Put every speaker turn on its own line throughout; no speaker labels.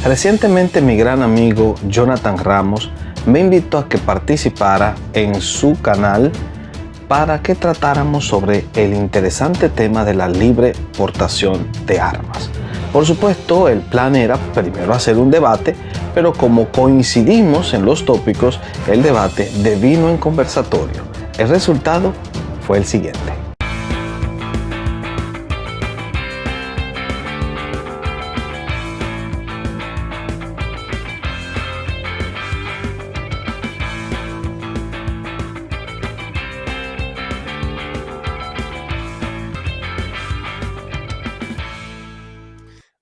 Recientemente mi gran amigo Jonathan Ramos me invitó a que participara en su canal para que tratáramos sobre el interesante tema de la libre portación de armas. Por supuesto, el plan era primero hacer un debate, pero como coincidimos en los tópicos, el debate devino en conversatorio. El resultado fue el siguiente.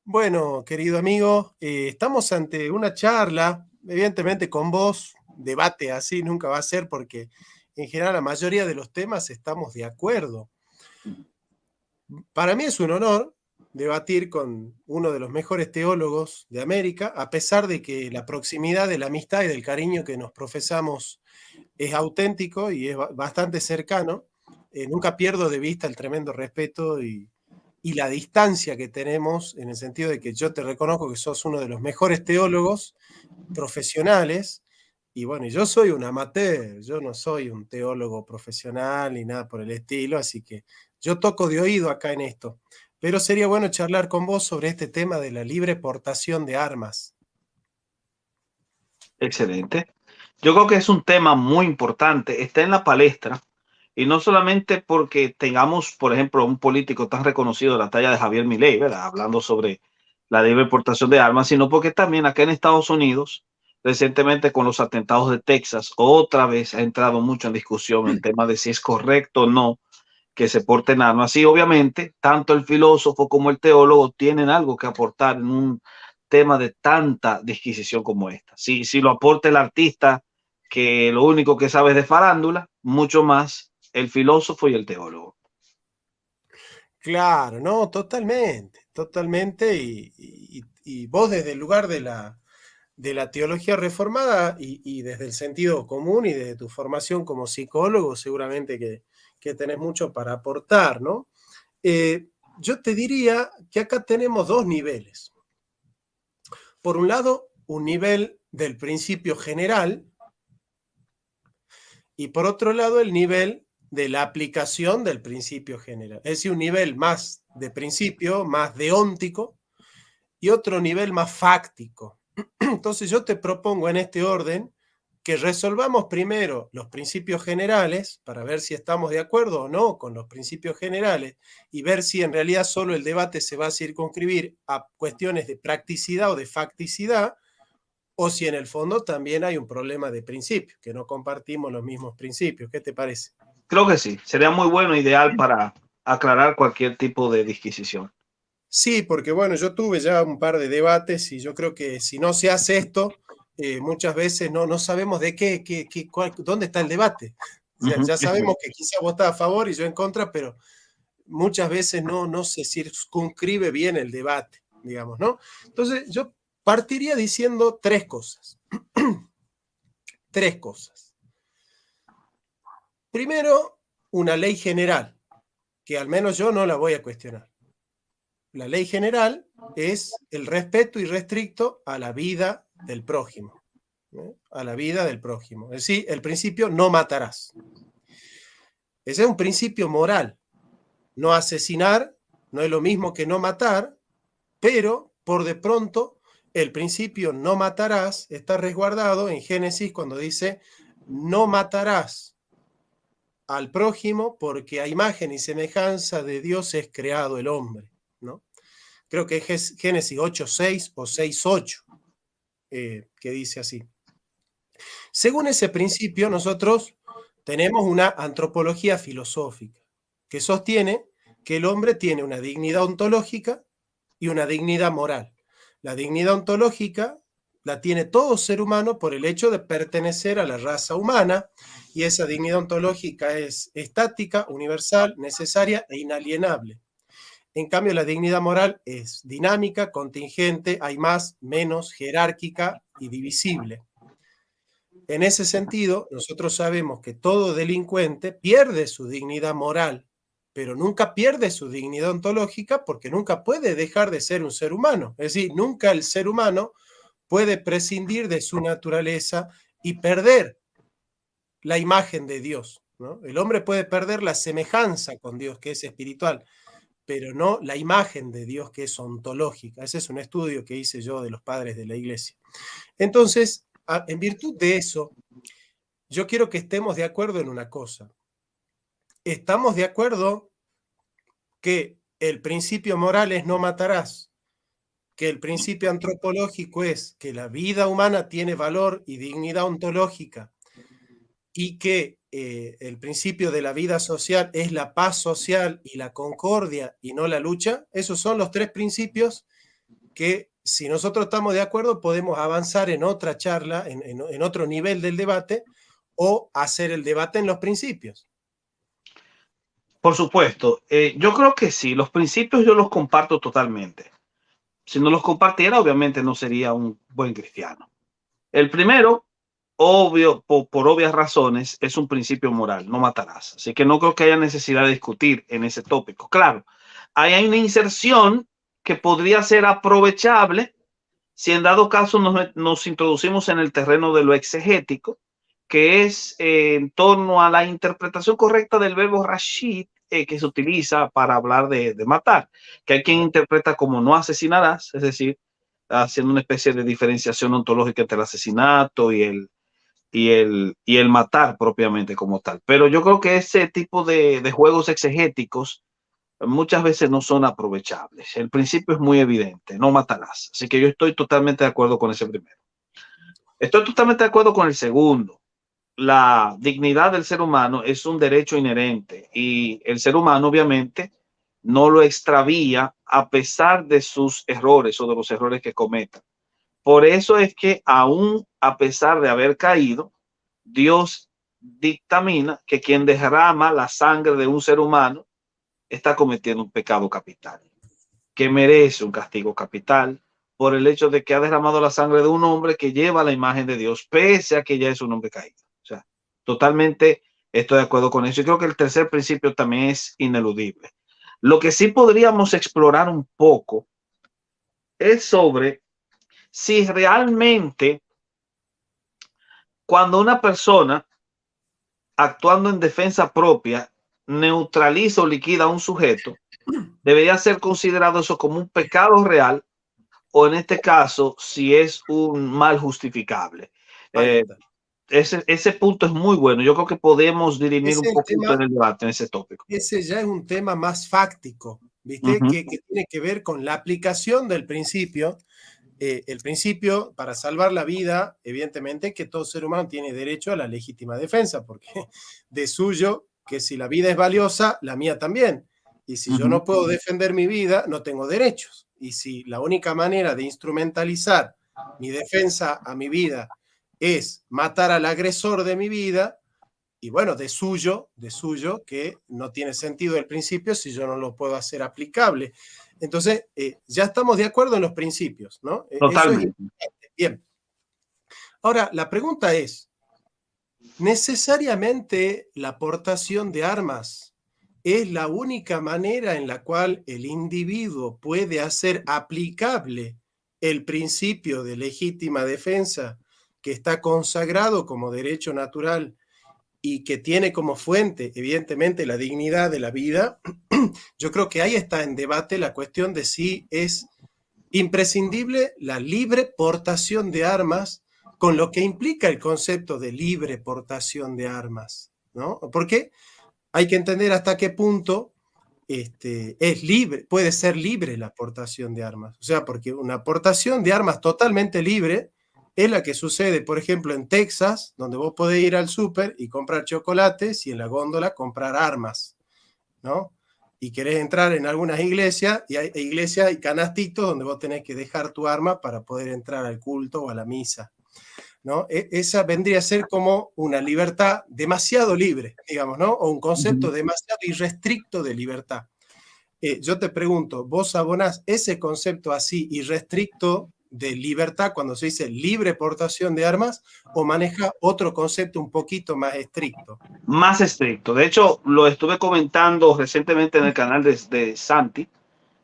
Bueno, querido amigo, estamos ante una charla, evidentemente con vos, debate así nunca va a ser porque en general la mayoría de los temas estamos de acuerdo. Para mí es un honor debatir con uno de los mejores teólogos de América, a pesar de que la proximidad de la amistad y del cariño que nos profesamos es auténtico y es bastante cercano. Nunca pierdo de vista el tremendo respeto y la distancia que tenemos, en el sentido de que yo te reconozco que sos uno de los mejores teólogos profesionales, y bueno, yo soy un amateur, yo no soy un teólogo profesional ni nada por el estilo, así que yo toco de oído acá en esto. Pero sería bueno charlar con vos sobre este tema de la libre portación de armas.
Excelente. Yo creo que es un tema muy importante, está en la palestra, y no solamente porque tengamos, por ejemplo, un político tan reconocido de la talla de Javier Milei, ¿verdad? Hablando sobre la libre portación de armas, sino porque también acá en Estados Unidos, recientemente con los atentados de Texas, otra vez ha entrado mucho en discusión el tema de si es correcto o no que se porten armas. Y obviamente, tanto el filósofo como el teólogo tienen algo que aportar en un tema de tanta disquisición como esta. Si lo aporta el artista, que lo único que sabe es de farándula, mucho más el filósofo y el teólogo.
Claro, no, totalmente, totalmente, y vos desde el lugar de la teología reformada y desde el sentido común y desde tu formación como psicólogo, seguramente que tenés mucho para aportar, ¿no? Yo te diría que acá tenemos dos niveles. Por un lado, un nivel del principio general y por otro lado, el nivel de la aplicación del principio general. Es decir, un nivel más de principio, más deóntico, y otro nivel más fáctico. Entonces yo te propongo en este orden que resolvamos primero los principios generales para ver si estamos de acuerdo o no con los principios generales y ver si en realidad solo el debate se va a circunscribir a cuestiones de practicidad o de facticidad, o si en el fondo también hay un problema de principio, que no compartimos los mismos principios. ¿Qué te parece?
Creo que sí, sería muy bueno, ideal para aclarar cualquier tipo de disquisición.
Sí, porque bueno, yo tuve ya un par de debates y yo creo que si no se hace esto, muchas veces no sabemos de dónde está el debate. O sea, ya sabemos que quizá vos estás a favor y yo en contra, pero muchas veces no se circunscribe bien el debate, digamos, ¿no? Entonces, yo partiría diciendo tres cosas. Tres cosas. Primero, una ley general, que al menos yo no la voy a cuestionar. La ley general es el respeto irrestricto a la vida del prójimo, ¿no? A la vida del prójimo. Es decir, el principio no matarás. Ese es un principio moral. No asesinar no es lo mismo que no matar, pero por de pronto el principio no matarás está resguardado en Génesis cuando dice no matarás al prójimo porque a imagen y semejanza de Dios es creado el hombre, ¿no? Creo que es Génesis 8:6 o 6:8, que dice así. Según ese principio, nosotros tenemos una antropología filosófica que sostiene que el hombre tiene una dignidad ontológica y una dignidad moral. La dignidad ontológica la tiene todo ser humano por el hecho de pertenecer a la raza humana, y esa dignidad ontológica es estática, universal, necesaria e inalienable. En cambio, la dignidad moral es dinámica, contingente, hay más, menos, jerárquica y divisible. En ese sentido, nosotros sabemos que todo delincuente pierde su dignidad moral, pero nunca pierde su dignidad ontológica porque nunca puede dejar de ser un ser humano. Es decir, nunca el ser humano puede prescindir de su naturaleza y perder la imagen de Dios, ¿no? El hombre puede perder la semejanza con Dios, que es espiritual, pero no la imagen de Dios, que es ontológica. Ese es un estudio que hice yo de los padres de la iglesia. Entonces, en virtud de eso, yo quiero que estemos de acuerdo en una cosa. Estamos de acuerdo que el principio moral es no matarás, que el principio antropológico es que la vida humana tiene valor y dignidad ontológica, y que el principio de la vida social es la paz social y la concordia y no la lucha. Esos son los tres principios que, si nosotros estamos de acuerdo, podemos avanzar en otra charla, en otro nivel del debate, o hacer el debate en los principios.
Por supuesto, yo creo que sí, los principios yo los comparto totalmente. Si no los compartiera, obviamente no sería un buen cristiano. El primero, obvio, por obvias razones, es un principio moral, no matarás. Así que no creo que haya necesidad de discutir en ese tópico. Claro, ahí hay una inserción que podría ser aprovechable si en dado caso nos introducimos en el terreno de lo exegético, que es en torno a la interpretación correcta del verbo rashid, que se utiliza para hablar de matar, que hay quien interpreta como no asesinarás, es decir, haciendo una especie de diferenciación ontológica entre el asesinato y el matar propiamente como tal. Pero yo creo que ese tipo de juegos exegéticos muchas veces no son aprovechables. El principio es muy evidente, no matarás. Así que yo estoy totalmente de acuerdo con ese primero. Estoy totalmente de acuerdo con el segundo. La dignidad del ser humano es un derecho inherente y el ser humano obviamente no lo extravía a pesar de sus errores o de los errores que cometa. Por eso es que aún a pesar de haber caído, Dios dictamina que quien derrama la sangre de un ser humano está cometiendo un pecado capital, que merece un castigo capital por el hecho de que ha derramado la sangre de un hombre que lleva la imagen de Dios, pese a que ya es un hombre caído. O sea, totalmente estoy de acuerdo con eso. Y creo que el tercer principio también es ineludible. Lo que sí podríamos explorar un poco es sobre si realmente cuando una persona actuando en defensa propia neutraliza o liquida a un sujeto, debería ser considerado eso como un pecado real o en este caso si es un mal justificable. Ese punto es muy bueno. Yo creo que podemos dirimir un poquito en el debate en ese tópico.
Ese ya es un tema más fáctico, ¿viste? Que tiene que ver con la aplicación del principio. El principio para salvar la vida, evidentemente, que todo ser humano tiene derecho a la legítima defensa, porque de suyo, que si la vida es valiosa, la mía también. Y si yo no puedo defender mi vida, no tengo derechos. Y si la única manera de instrumentalizar mi defensa a mi vida es matar al agresor de mi vida, y bueno, de suyo, que no tiene sentido el principio si yo no lo puedo hacer aplicable. Entonces, ya estamos de acuerdo en los principios, ¿no?
Totalmente.
Eso es bien. Ahora, la pregunta es, ¿necesariamente la portación de armas es la única manera en la cual el individuo puede hacer aplicable el principio de legítima defensa que está consagrado como derecho natural y que tiene como fuente, evidentemente, la dignidad de la vida? Yo creo que ahí está en debate la cuestión de si es imprescindible la libre portación de armas, con lo que implica el concepto de libre portación de armas, ¿no? Porque hay que entender hasta qué punto es libre, puede ser libre la portación de armas. O sea, porque una portación de armas totalmente libre es la que sucede, por ejemplo, en Texas, donde vos podés ir al súper y comprar chocolates y en la góndola comprar armas, ¿no? Y querés entrar en algunas iglesias, y hay iglesias y canastitos donde vos tenés que dejar tu arma para poder entrar al culto o a la misa, ¿no? Esa vendría a ser como una libertad demasiado libre, digamos, ¿no? O un concepto demasiado irrestricto de libertad. Yo te pregunto, ¿vos abonás ese concepto así irrestricto de libertad cuando se dice libre portación de armas, o maneja otro concepto un poquito más estricto?
Más estricto. De hecho, lo estuve comentando recientemente en el canal de Santi,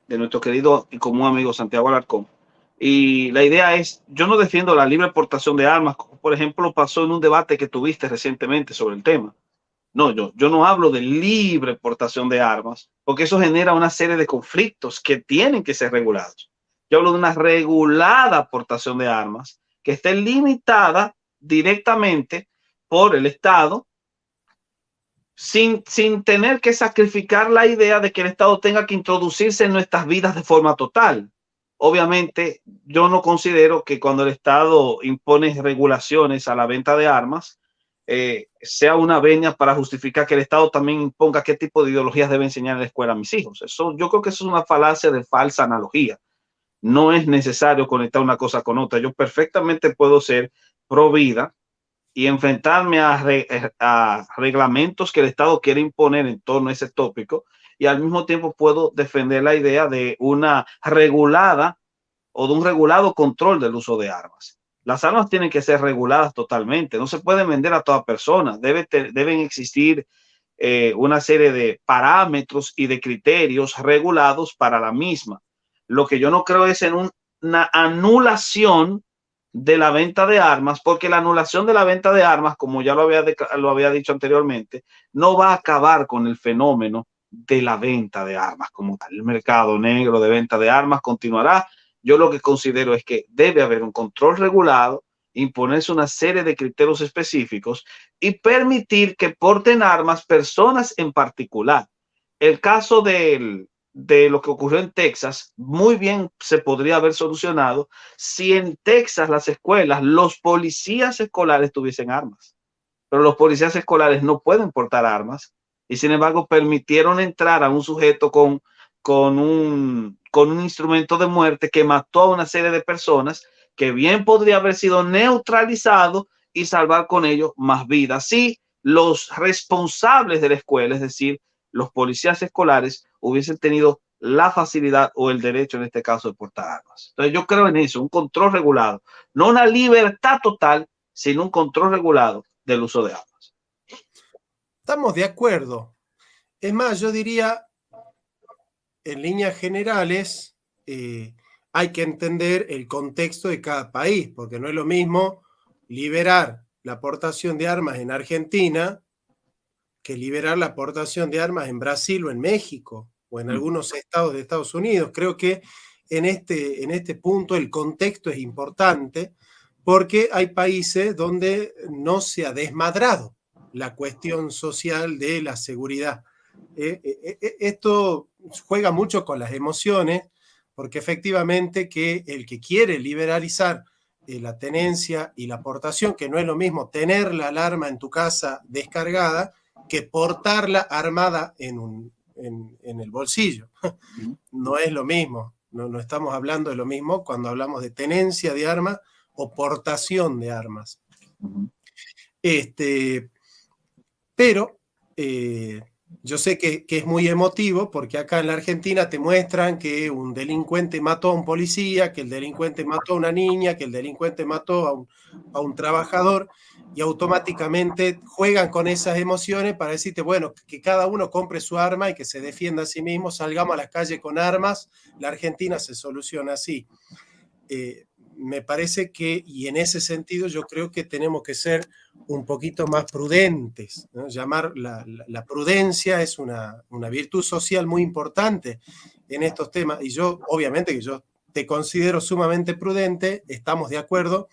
de nuestro querido y común amigo Santiago Alarcón, Y la idea es, yo no defiendo la libre portación de armas, como por ejemplo pasó en un debate que tuviste recientemente sobre el tema. No, yo no hablo de libre portación de armas, porque eso genera una serie de conflictos que tienen que ser regulados. Yo hablo de una regulada portación de armas que esté limitada directamente por el Estado sin tener que sacrificar la idea de que el Estado tenga que introducirse en nuestras vidas de forma total. Obviamente, yo no considero que cuando el Estado impone regulaciones a la venta de armas, sea una venia para justificar que el Estado también imponga qué tipo de ideologías debe enseñar en la escuela a mis hijos. Eso, yo creo que eso es una falacia de falsa analogía. No es necesario conectar una cosa con otra. Yo perfectamente puedo ser pro vida y enfrentarme a reglamentos que el Estado quiere imponer en torno a ese tópico, y al mismo tiempo puedo defender la idea de una regulada o de un regulado control del uso de armas. Las armas tienen que ser reguladas totalmente, no se pueden vender a toda persona, deben existir una serie de parámetros y de criterios regulados para la misma. Lo que yo no creo es en una anulación de la venta de armas, porque la anulación de la venta de armas, como ya lo había dicho anteriormente, no va a acabar con el fenómeno de la venta de armas como tal. El mercado negro de venta de armas continuará. Yo lo que considero es que debe haber un control regulado, imponerse una serie de criterios específicos y permitir que porten armas personas en particular. El caso de lo que ocurrió en Texas, muy bien se podría haber solucionado si en Texas las escuelas, los policías escolares tuviesen armas. Pero los policías escolares no pueden portar armas y sin embargo permitieron entrar a un sujeto con un instrumento de muerte que mató a una serie de personas, que bien podría haber sido neutralizado y salvar con ello más vidas. Si los responsables de la escuela, es decir, los policías escolares, hubiesen tenido la facilidad o el derecho en este caso de portar armas. Entonces yo creo en eso, un control regulado, no una libertad total, sino un control regulado del uso de armas.
Estamos de acuerdo. Es más, yo diría, en líneas generales, hay que entender el contexto de cada país, porque no es lo mismo liberar la aportación de armas en Argentina que liberar la aportación de armas en Brasil o en México o en algunos estados de Estados Unidos. Creo que en este punto el contexto es importante, porque hay países donde no se ha desmadrado la cuestión social de la seguridad. Esto juega mucho con las emociones, porque efectivamente que el que quiere liberalizar la tenencia y la aportación, que no es lo mismo tener la alarma en tu casa descargada que portarla armada en el bolsillo. No es lo mismo, no estamos hablando de lo mismo cuando hablamos de tenencia de armas o portación de armas. Pero yo sé que es muy emotivo, porque acá en la Argentina te muestran que un delincuente mató a un policía, que el delincuente mató a una niña, que el delincuente mató a un trabajador, y automáticamente juegan con esas emociones para decirte, bueno, que cada uno compre su arma y que se defienda a sí mismo, salgamos a las calles con armas, la Argentina se soluciona así. Me parece que, y en ese sentido yo creo que tenemos que ser un poquito más prudentes, ¿no? La prudencia es una virtud social muy importante en estos temas, y yo, obviamente que yo te considero sumamente prudente, estamos de acuerdo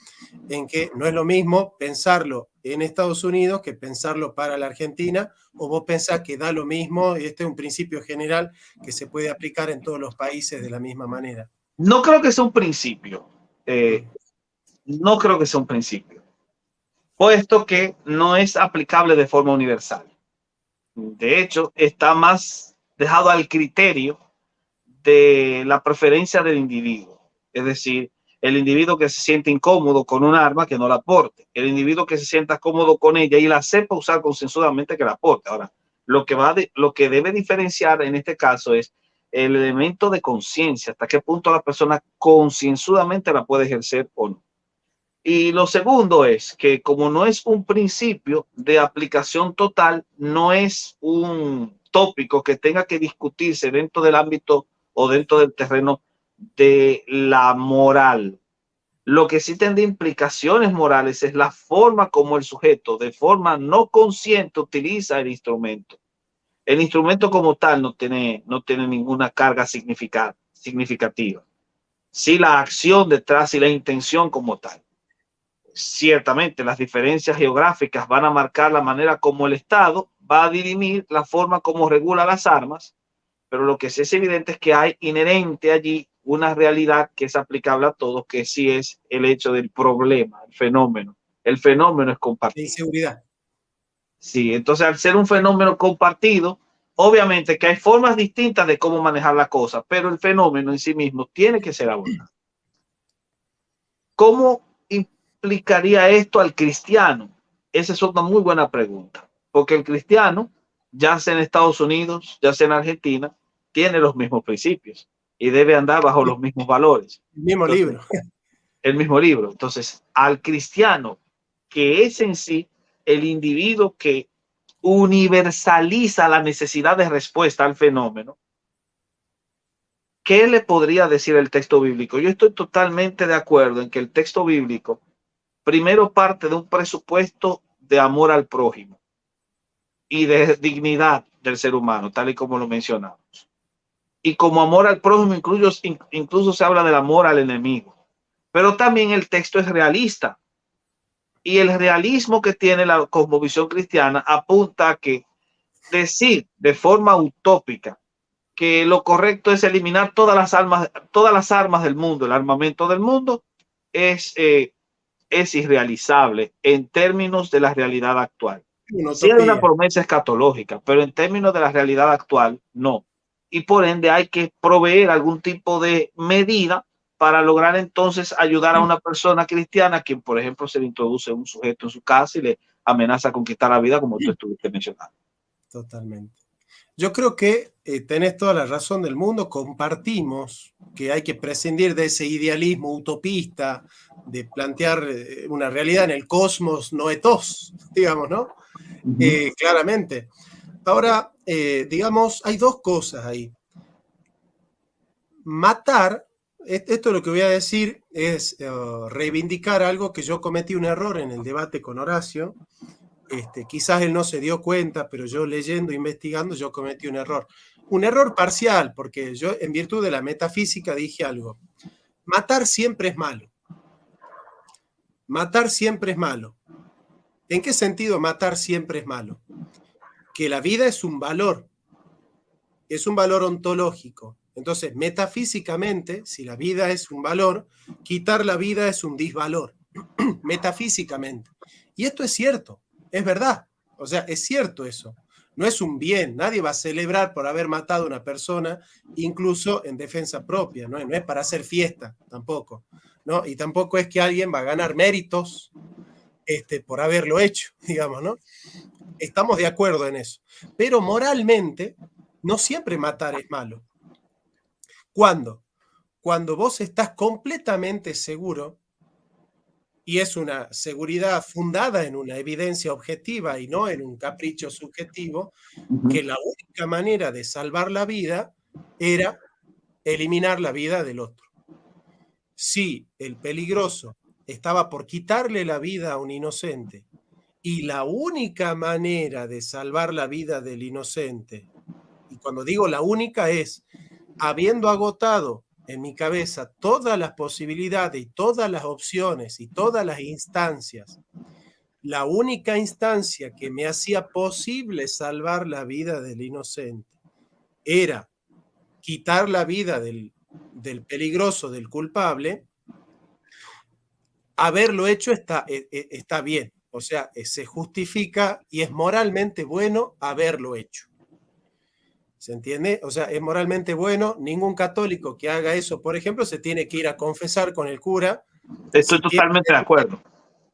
en que no es lo mismo pensarlo en Estados Unidos que pensarlo para la Argentina, o vos pensás que da lo mismo, y este es un principio general que se puede aplicar en todos los países de la misma manera.
No creo que sea un principio. No creo que sea un principio, puesto que no es aplicable de forma universal. De hecho, está más dejado al criterio de la preferencia del individuo. Es decir, el individuo que se siente incómodo con un arma, que no la porte. El individuo que se sienta cómodo con ella y la sepa usar consensuadamente, que la porte. Ahora, lo que debe diferenciar en este caso es el elemento de conciencia, hasta qué punto la persona concienzudamente la puede ejercer o no. Y lo segundo es que, como no es un principio de aplicación total, no es un tópico que tenga que discutirse dentro del ámbito o dentro del terreno de la moral. Lo que sí tendrá implicaciones morales es la forma como el sujeto, de forma no consciente, utiliza el instrumento. El instrumento como tal no tiene ninguna carga significativa. Sí, la acción detrás y la intención como tal. Ciertamente, las diferencias geográficas van a marcar la manera como el Estado va a dirimir la forma como regula las armas, pero lo que sí es evidente es que hay inherente allí una realidad que es aplicable a todos, que sí es el hecho del problema, el fenómeno. El fenómeno es
De
compartido.
inseguridad.
Sí, entonces al ser un fenómeno compartido, obviamente que hay formas distintas de cómo manejar la cosa, pero el fenómeno en sí mismo tiene que ser abordado. ¿Cómo implicaría esto al cristiano? Esa es una muy buena pregunta, porque el cristiano, ya sea en Estados Unidos, ya sea en Argentina, tiene los mismos principios y debe andar bajo los mismos valores.
El mismo
Entonces,
libro.
el mismo libro. Entonces, al cristiano, que es en sí el individuo que universaliza la necesidad de respuesta al fenómeno, ¿qué le podría decir el texto bíblico? Yo estoy totalmente de acuerdo en que el texto bíblico primero parte de un presupuesto de amor al prójimo y de dignidad del ser humano, tal y como lo mencionamos. Y como amor al prójimo, incluso se habla del amor al enemigo. Pero también el texto es realista. Y el realismo que tiene la cosmovisión cristiana apunta a que decir de forma utópica que lo correcto es eliminar todas las armas del mundo, el armamento del mundo, es irrealizable en términos de la realidad actual.
Una
Sí hay una
utopía.
promesa escatológica, pero en términos de la realidad actual, no. Y por ende hay que proveer algún tipo de medida para lograr entonces ayudar a una persona cristiana, quien por ejemplo se le introduce un sujeto en su casa y le amenaza con quitar la vida, como tú estuviste mencionando.
Totalmente. Yo creo que tenés toda la razón del mundo, compartimos que hay que prescindir de ese idealismo utopista, de plantear una realidad en el cosmos noetos, digamos, ¿no? Claramente. Ahora, digamos, hay dos cosas ahí. Matar, esto lo que voy a decir es reivindicar algo que yo cometí un error en el debate con Horacio. Quizás él no se dio cuenta, pero yo leyendo, investigando, yo cometí un error. Un error parcial, porque yo en virtud de la metafísica dije algo. Matar siempre es malo. Matar siempre es malo. ¿En qué sentido matar siempre es malo? Que la vida es un valor ontológico. Entonces, metafísicamente, si la vida es un valor, quitar la vida es un disvalor, metafísicamente. Y esto es cierto, es verdad. O sea, es cierto eso. No es un bien, nadie va a celebrar por haber matado a una persona, incluso en defensa propia, ¿no? No es para hacer fiesta tampoco, ¿no? Y tampoco es que alguien va a ganar méritos por haberlo hecho, digamos, ¿no? Estamos de acuerdo en eso. Pero moralmente, no siempre matar es malo. ¿Cuándo? Cuando vos estás completamente seguro, y es una seguridad fundada en una evidencia objetiva y no en un capricho subjetivo, que la única manera de salvar la vida era eliminar la vida del otro. Si el peligroso estaba por quitarle la vida a un inocente y la única manera de salvar la vida del inocente, y cuando digo la única es, habiendo agotado en mi cabeza todas las posibilidades y todas las opciones y todas las instancias, la única instancia que me hacía posible salvar la vida del inocente era quitar la vida del peligroso, del culpable. Haberlo hecho está bien, o sea, se justifica y es moralmente bueno haberlo hecho. ¿Se entiende? O sea, es moralmente bueno. Ningún católico que haga eso, por ejemplo, se tiene que ir a confesar con el cura.
Estoy totalmente de acuerdo.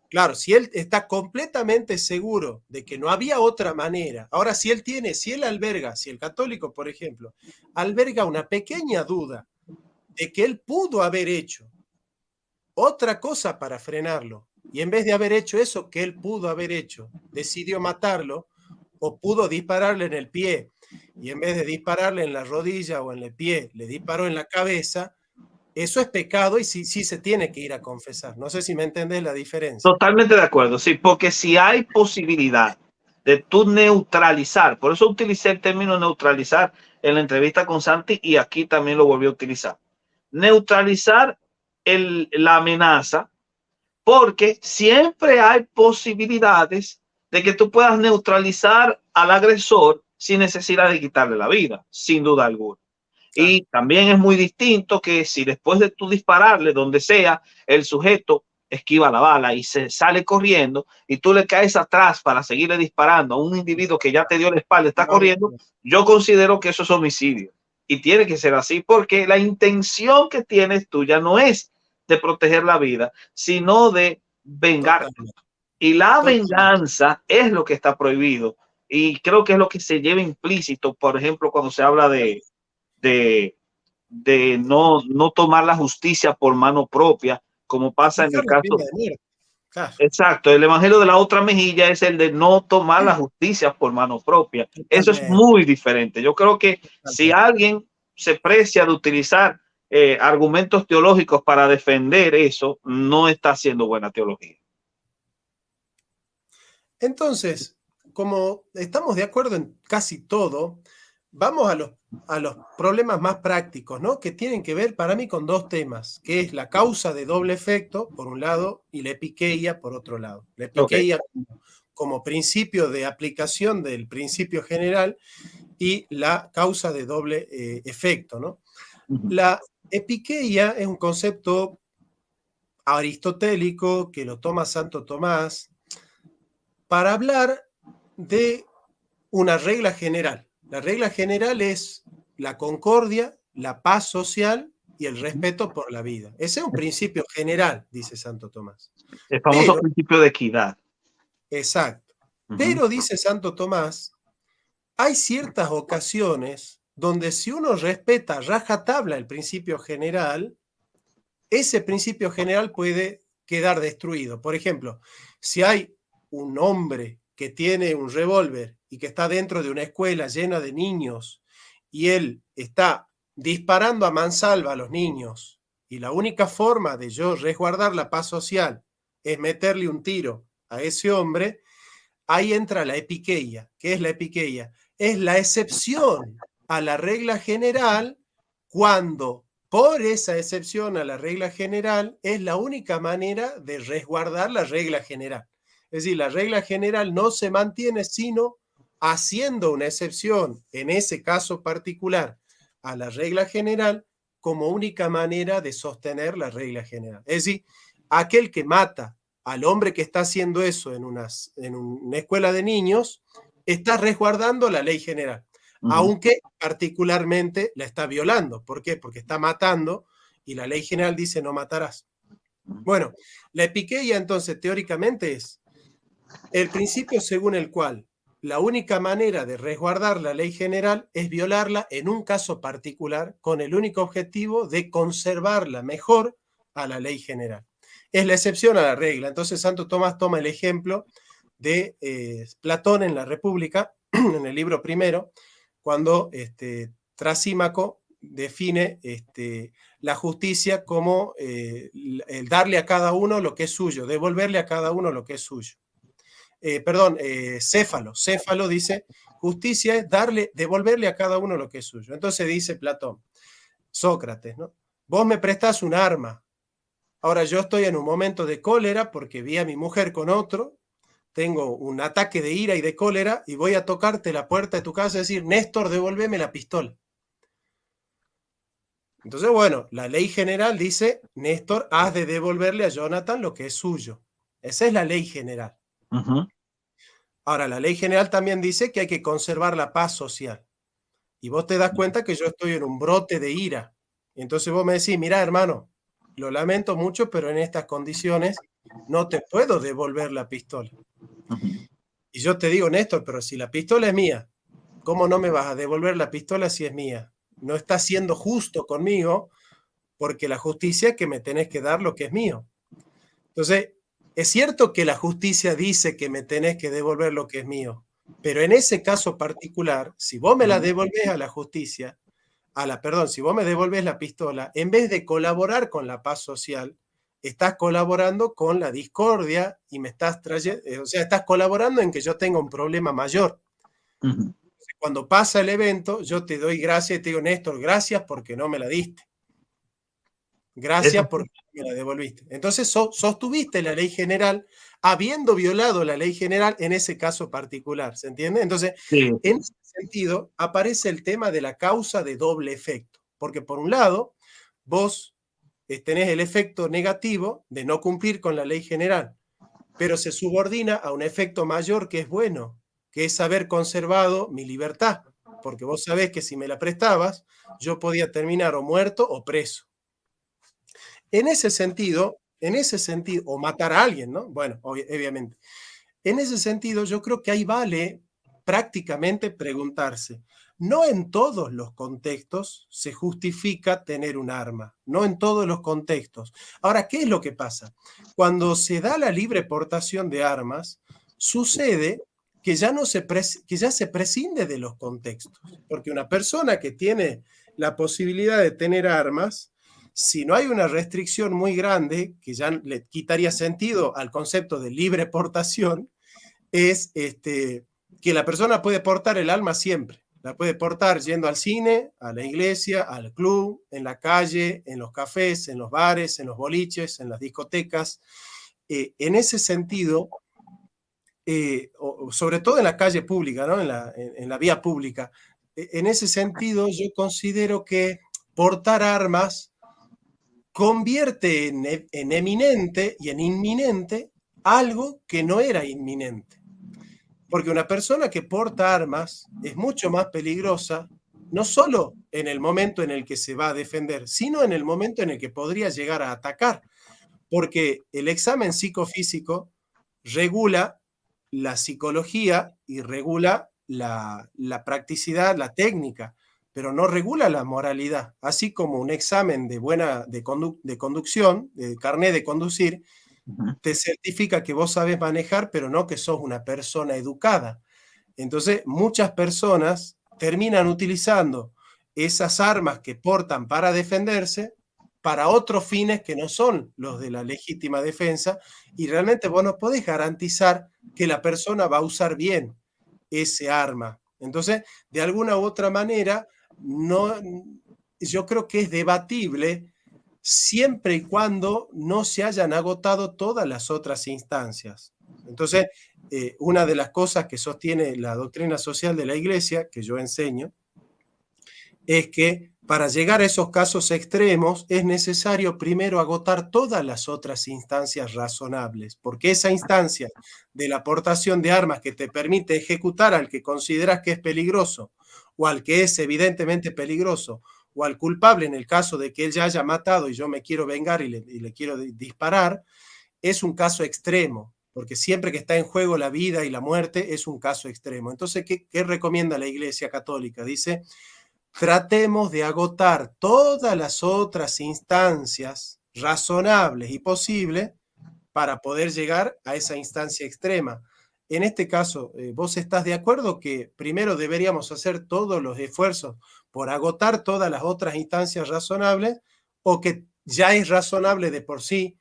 Claro, si él está completamente seguro de que no había otra manera. Ahora, si él alberga, si el católico, por ejemplo, alberga una pequeña duda de que él pudo haber hecho otra cosa para frenarlo, y en vez de haber hecho eso que él pudo haber hecho, decidió matarlo, o pudo dispararle en el pie, y en vez de dispararle en la rodilla o en el pie, le disparó en la cabeza, eso es pecado y sí, sí se tiene que ir a confesar. No sé si me entendés la diferencia.
Totalmente de acuerdo, sí, porque si hay posibilidad de tú neutralizar, por eso utilicé el término neutralizar en la entrevista con Santi y aquí también lo volví a utilizar. Neutralizar la amenaza, porque siempre hay posibilidades de que tú puedas neutralizar al agresor sin necesidad de quitarle la vida, sin duda alguna.
Claro.
Y también es muy distinto que si después de tú dispararle donde sea, el sujeto esquiva la bala y se sale corriendo y tú le caes atrás para seguirle disparando a un individuo que ya te dio la espalda, está corriendo, yo considero que eso es homicidio. Y tiene que ser así porque la intención que tienes tú ya no es de proteger la vida, sino de vengar.
Totalmente.
Y la
Totalmente.
venganza es lo que está prohibido. Y creo que es lo que se lleva implícito, por ejemplo, cuando se habla de no tomar la justicia por mano propia, como pasa en el
Aplicar la
caso.
pena de muerte. Claro.
Exacto, el evangelio de la otra mejilla es el de no tomar la justicia por mano propia. Eso es
Totalmente.
muy diferente. Yo creo que si alguien se precia de utilizar argumentos teológicos para defender eso, no está haciendo buena teología.
Entonces, como estamos de acuerdo en casi todo, vamos a los problemas más prácticos, ¿no? Que tienen que ver para mí con dos temas, que es la causa de doble efecto, por un lado, y la epiqueia, por otro lado. La epiqueia como principio de aplicación del principio general y la causa de doble efecto, ¿no? La epiqueia es un concepto aristotélico que lo toma Santo Tomás para hablar de una regla general. La regla general es la concordia, la paz social y el respeto por la vida. Ese es un principio general, dice Santo Tomás.
El famoso principio de equidad.
Exacto. Pero, dice Santo Tomás, hay ciertas ocasiones donde si uno respeta a rajatabla el principio general, ese principio general puede quedar destruido. Por ejemplo, si hay un hombre que tiene un revólver y que está dentro de una escuela llena de niños y él está disparando a mansalva a los niños y la única forma de yo resguardar la paz social es meterle un tiro a ese hombre, ahí entra la epiqueia. ¿Qué es la epiqueia? Es la excepción a la regla general cuando por esa excepción a la regla general es la única manera de resguardar la regla general. Es decir, la regla general no se mantiene sino haciendo una excepción, en ese caso particular, a la regla general como única manera de sostener la regla general. Es decir, aquel que mata al hombre que está haciendo eso en una escuela de niños está resguardando la ley general, aunque particularmente la está violando. ¿Por qué? Porque está matando y la ley general dice no matarás. Bueno, la epiqueia entonces teóricamente es el principio según el cual la única manera de resguardar la ley general es violarla en un caso particular con el único objetivo de conservarla mejor a la ley general. Es la excepción a la regla. Entonces Santo Tomás toma el ejemplo de Platón en la República, en el libro primero, cuando Trasímaco define la justicia como el darle a cada uno lo que es suyo, devolverle a cada uno lo que es suyo. Céfalo dice, justicia es devolverle a cada uno lo que es suyo. Entonces dice Platón, Sócrates, ¿no? Vos me prestás un arma, ahora yo estoy en un momento de cólera porque vi a mi mujer con otro, tengo un ataque de ira y de cólera y voy a tocarte la puerta de tu casa y decir, Néstor, devuélveme la pistola. Entonces, bueno, la ley general dice, Néstor, has de devolverle a Jonathan lo que es suyo. Esa es la ley general. Ahora, la ley general también dice que hay que conservar la paz social. Y vos te das cuenta que yo estoy en un brote de ira. Entonces vos me decís, mira, hermano, lo lamento mucho, pero en estas condiciones no te puedo devolver la pistola. Y yo te digo, Néstor, pero si la pistola es mía, ¿cómo no me vas a devolver la pistola si es mía? No estás siendo justo conmigo porque la justicia es que me tenés que dar lo que es mío. Entonces, es cierto que la justicia dice que me tenés que devolver lo que es mío, pero en ese caso particular, si vos me la devolvés a la justicia, perdón, si vos me devolvés la pistola, en vez de colaborar con la paz social, estás colaborando con la discordia y me estás trayendo, o sea, estás colaborando en que yo tenga un problema mayor.
Ujú.
Cuando pasa el evento, yo te doy gracias y te digo, Néstor, gracias porque no me la diste. Gracias
Eso
porque me la devolviste. Entonces sostuviste la ley general habiendo violado la ley general en ese caso particular, ¿se entiende? Entonces,
sí,
en ese sentido, aparece el tema de la causa de doble efecto, porque por un lado, vos tenés el efecto negativo de no cumplir con la ley general, pero se subordina a un efecto mayor que es bueno, que es haber conservado mi libertad, porque vos sabés que si me la prestabas, yo podía terminar o muerto o preso. En ese sentido, o matar a alguien, ¿no? Bueno, obviamente. En ese sentido, yo creo que ahí vale prácticamente preguntarse, no en todos los contextos se justifica tener un arma, no en todos los contextos. Ahora, ¿qué es lo que pasa? Cuando se da la libre portación de armas, sucede que ya, que ya se prescinde de los contextos, porque una persona que tiene la posibilidad de tener armas, si no hay una restricción muy grande, que ya le quitaría sentido al concepto de libre portación, es que la persona puede portar el alma siempre. La puede portar yendo al cine, a la iglesia, al club, en la calle, en los cafés, en los bares, en los boliches, en las discotecas. En ese sentido, sobre todo en la calle pública, ¿no? En la vía pública, en ese sentido yo considero que portar armas convierte en eminente y en inminente algo que no era inminente. Porque una persona que porta armas es mucho más peligrosa, no solo en el momento en el que se va a defender, sino en el momento en el que podría llegar a atacar. Porque el examen psicofísico regula la psicología y regula la practicidad, la técnica, pero no regula la moralidad. Así como un examen de conducción, de carnet de conducir,
ujú.
te certifica que vos sabes manejar, pero no que sos una persona educada. Entonces, muchas personas terminan utilizando esas armas que portan para defenderse para otros fines que no son los de la legítima defensa, y realmente vos no podés garantizar que la persona va a usar bien ese arma. Entonces, de alguna u otra manera, no, yo creo que es debatible siempre y cuando no se hayan agotado todas las otras instancias. Entonces, una de las cosas que sostiene la doctrina social de la Iglesia, que yo enseño, es que para llegar a esos casos extremos es necesario primero agotar todas las otras instancias razonables, porque esa instancia de la aportación de armas que te permite ejecutar al que consideras que es peligroso o al que es evidentemente peligroso o al culpable en el caso de que él ya haya matado y yo me quiero vengar y le quiero disparar, es un caso extremo, porque siempre que está en juego la vida y la muerte es un caso extremo. Entonces, ¿qué recomienda la Iglesia Católica? Dice, tratemos de agotar todas las otras instancias razonables y posibles para poder llegar a esa instancia extrema. En este caso, ¿vos estás de acuerdo que primero deberíamos hacer todos los esfuerzos por agotar todas las otras instancias razonables, o que ya es razonable de por sí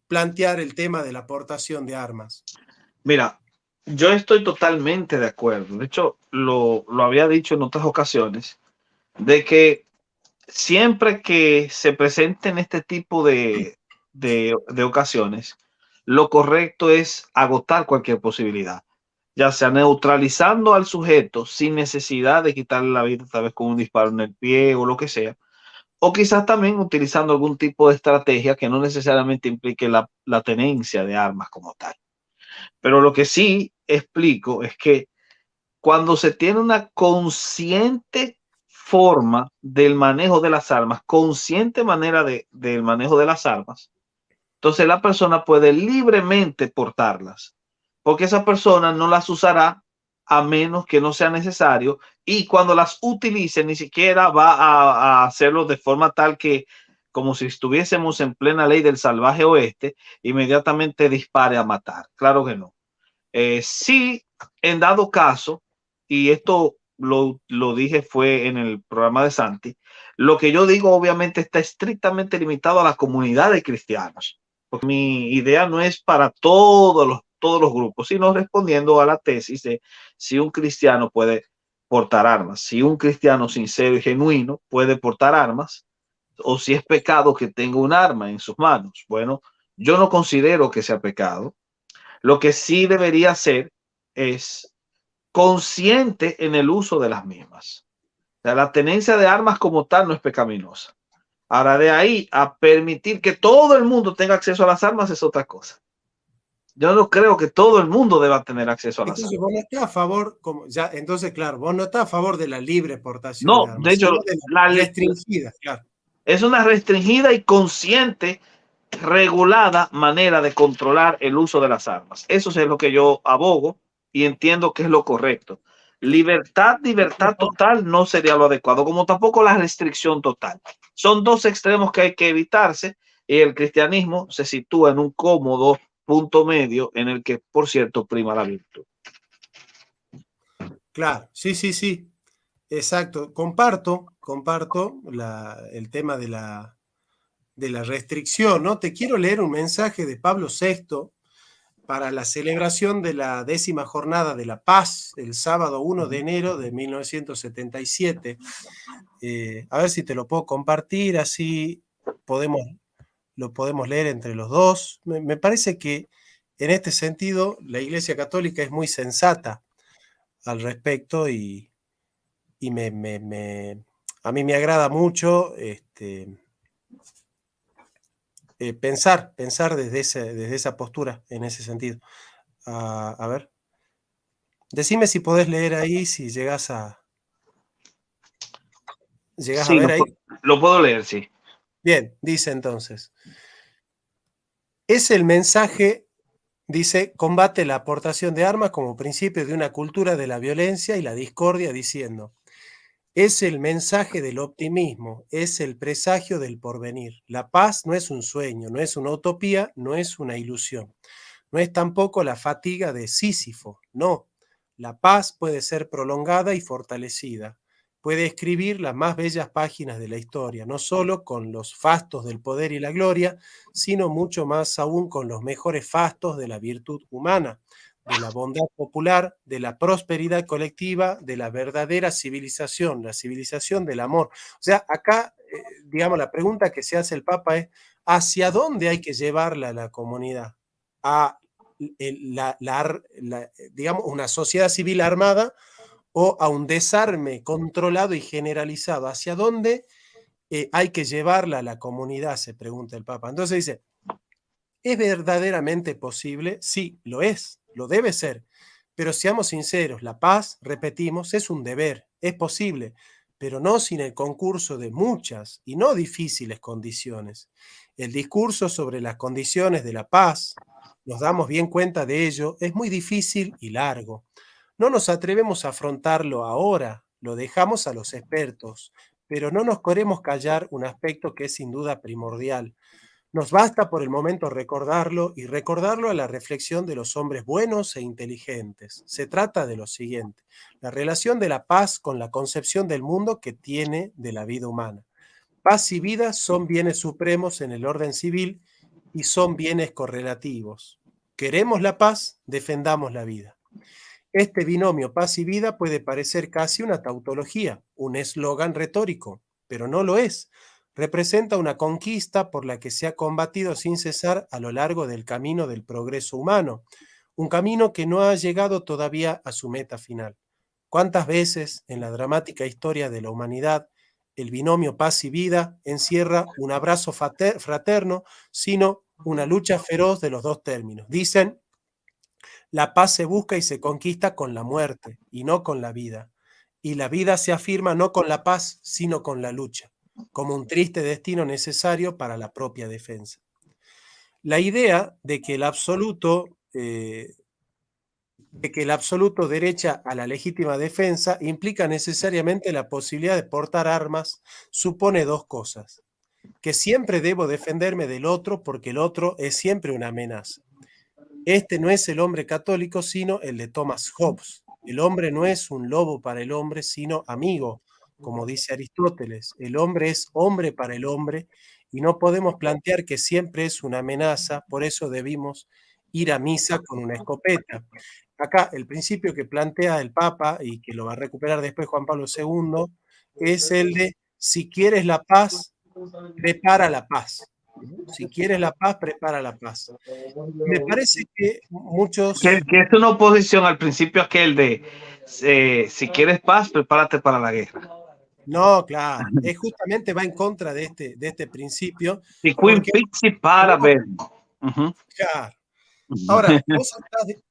plantear el tema de la aportación de armas?
Mira, yo estoy totalmente de acuerdo. De hecho, lo había dicho en otras ocasiones, de que siempre que se presenten este tipo de ocasiones, lo correcto es agotar cualquier posibilidad, ya sea neutralizando al sujeto sin necesidad de quitarle la vida, tal vez con un disparo en el pie o lo que sea, o quizás también utilizando algún tipo de estrategia que no necesariamente implique la tenencia de armas como tal. Pero lo que sí explico es que cuando se tiene una consciente forma del manejo de las armas, consciente manera del manejo de las armas, entonces la persona puede libremente portarlas, porque esa persona no las usará a menos que no sea necesario, y cuando las utilice ni siquiera va a hacerlo de forma tal que, como si estuviésemos en plena ley del salvaje oeste, inmediatamente dispare a matar. Claro que no. Sí, en dado caso, y esto lo dije fue en el programa de Santi, Lo que yo digo obviamente está estrictamente limitado a la comunidad de cristianos, porque mi idea no es para todos los grupos, sino respondiendo a la tesis de si un cristiano puede portar armas, si un cristiano sincero y genuino puede portar armas, o si es pecado que tenga un arma en sus manos. Bueno, yo no considero que sea pecado. Lo que sí debería ser es consciente en el uso de las mismas. O sea, la tenencia de armas como tal no es pecaminosa. Ahora, de ahí a permitir que todo el mundo tenga acceso a las armas es otra cosa. Yo no creo que todo el mundo deba tener acceso a las
Entonces,
armas.
vos no estás a favor, como ya, entonces, claro, vos no estás a favor de la libre portación de
No, de
armas,
hecho,
sino de
la,
la restringida, claro.
es una restringida y consciente, regulada manera de controlar el uso de las armas. Eso es lo que yo abogo y entiendo que es lo correcto. Libertad total no sería lo adecuado, como tampoco la restricción total. Son dos extremos que hay que evitarse y el cristianismo se sitúa en un cómodo punto medio en el que, por cierto, prima la virtud.
Claro, sí, sí, sí, exacto. Comparto el tema de la restricción, ¿no? Te quiero leer un mensaje de Pablo VI para la celebración de la 10ª Jornada de la Paz, el sábado 1 de enero de 1977. A ver si te lo puedo compartir, así lo podemos leer entre los dos. Me parece que en este sentido la Iglesia Católica es muy sensata al respecto y a mí me agrada mucho pensar desde esa postura, en ese sentido. A ver, decime si podés leer ahí, si llegas a
Sí,
ver ahí.
lo puedo leer, sí.
Bien, dice entonces, es el mensaje. Dice, combate la aportación de armas como principio de una cultura de la violencia y la discordia, diciendo, es el mensaje del optimismo, es el presagio del porvenir. La paz no es un sueño, no es una utopía, no es una ilusión. No es tampoco la fatiga de Sísifo, no. La paz puede ser prolongada y fortalecida. Puede escribir las más bellas páginas de la historia, no solo con los fastos del poder y la gloria, sino mucho más aún con los mejores fastos de la virtud humana, de la bondad popular, de la prosperidad colectiva, de la verdadera civilización, la civilización del amor. O sea, acá, digamos, la pregunta que se hace el Papa es, ¿hacia dónde hay que llevarla a la comunidad? A digamos, una sociedad civil armada o a un desarme controlado y generalizado. ¿Hacia dónde hay que llevarla a la comunidad? Se pregunta el Papa. Entonces dice, ¿es verdaderamente posible? Sí, lo es, lo debe ser. Pero seamos sinceros, la paz, repetimos, es un deber, es posible, pero no sin el concurso de muchas y no difíciles condiciones. El discurso sobre las condiciones de la paz, nos damos bien cuenta de ello, es muy difícil y largo. No nos atrevemos a afrontarlo ahora, lo dejamos a los expertos, pero no nos queremos callar un aspecto que es sin duda primordial. Nos basta por el momento recordarlo y recordarlo a la reflexión de los hombres buenos e inteligentes. Se trata de lo siguiente, la relación de la paz con la concepción del mundo que tiene de la vida humana. Paz y vida son bienes supremos en el orden civil y son bienes correlativos. Queremos la paz, defendamos la vida. Este binomio paz y vida puede parecer casi una tautología, un eslogan retórico, pero no lo es. Representa una conquista por la que se ha combatido sin cesar a lo largo del camino del progreso humano, un camino que no ha llegado todavía a su meta final. ¿Cuántas veces en la dramática historia de la humanidad el binomio paz y vida encierra un abrazo fraterno, sino una lucha feroz de los dos términos? Dicen, la paz se busca y se conquista con la muerte y no con la vida. Y la vida se afirma no con la paz, sino con la lucha, como un triste destino necesario para la propia defensa. La idea de que el absoluto derecha a la legítima defensa implica necesariamente la posibilidad de portar armas, supone dos cosas: que siempre debo defenderme del otro porque el otro es siempre una amenaza. Este no es el hombre católico, sino el de Thomas Hobbes. El hombre no es un lobo para el hombre, sino amigo, como dice Aristóteles, el hombre es hombre para el hombre y no podemos plantear que siempre es una amenaza, por eso debimos ir a misa con una escopeta. Acá el principio que plantea el Papa y que lo va a recuperar después Juan Pablo II es el de si quieres la paz, prepara la paz. Si quieres la paz, prepara la paz. Me parece que muchos...
Que es una oposición al principio aquel de si quieres paz, prepárate para la guerra.
No, claro, es justamente va en contra de este principio,
Y Queen
porque
Pixie para ver.
claro. Ahora, ¿vos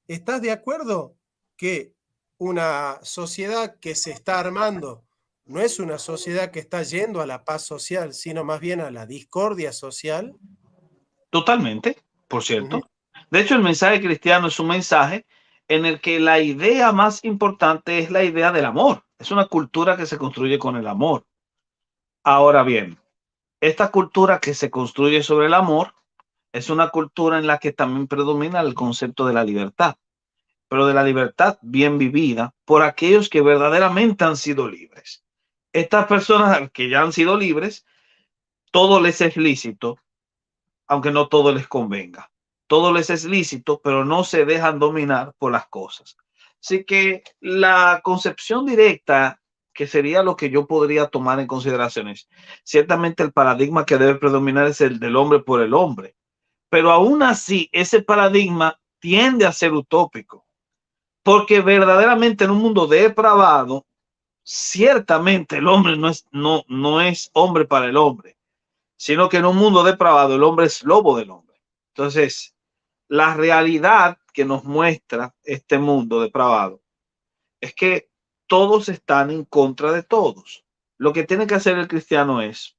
estás de acuerdo que una sociedad que se está armando no es una sociedad que está yendo a la paz social, sino más bien a la discordia social?
Totalmente, por
Ujú.
cierto. De hecho, el mensaje cristiano es un mensaje en el que la idea más importante es la idea del amor. Es una cultura que se construye con el amor. Ahora bien, esta cultura que se construye sobre el amor es una cultura en la que también predomina el concepto de la libertad, pero de la libertad bien vivida por aquellos que verdaderamente han sido libres. Estas personas que ya han sido libres, todo les es lícito, aunque no todo les convenga. Todo les es lícito, pero no se dejan dominar por las cosas. Así que la concepción directa, que sería lo que yo podría tomar en consideración, es ciertamente el paradigma que debe predominar es el del hombre por el hombre. Pero aún así, ese paradigma tiende a ser utópico, porque verdaderamente en un mundo depravado, ciertamente el hombre no es hombre para el hombre, sino que en un mundo depravado el hombre es lobo del hombre. Entonces, la realidad que nos muestra este mundo depravado es que todos están en contra de todos. Lo que tiene que hacer el cristiano es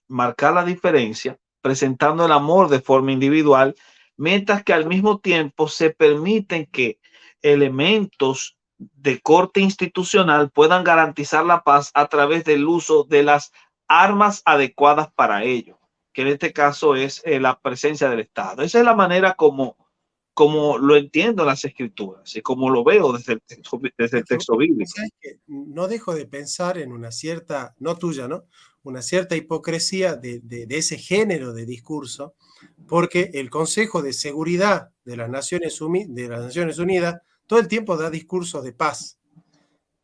marcar la diferencia, presentando el amor de forma individual, mientras que al mismo tiempo se permiten que elementos de corte institucional puedan garantizar la paz a través del uso de las armas adecuadas para ello, que en este caso es la presencia del Estado. Esa es la manera como lo entiendo en las escrituras y como lo veo desde el
Es que
texto bíblico.
¿sabes qué? No dejo de pensar en una cierta, no tuya, ¿no? Una cierta hipocresía de ese género de discurso, porque el Consejo de Seguridad de las Naciones Unidas todo el tiempo da discursos de paz,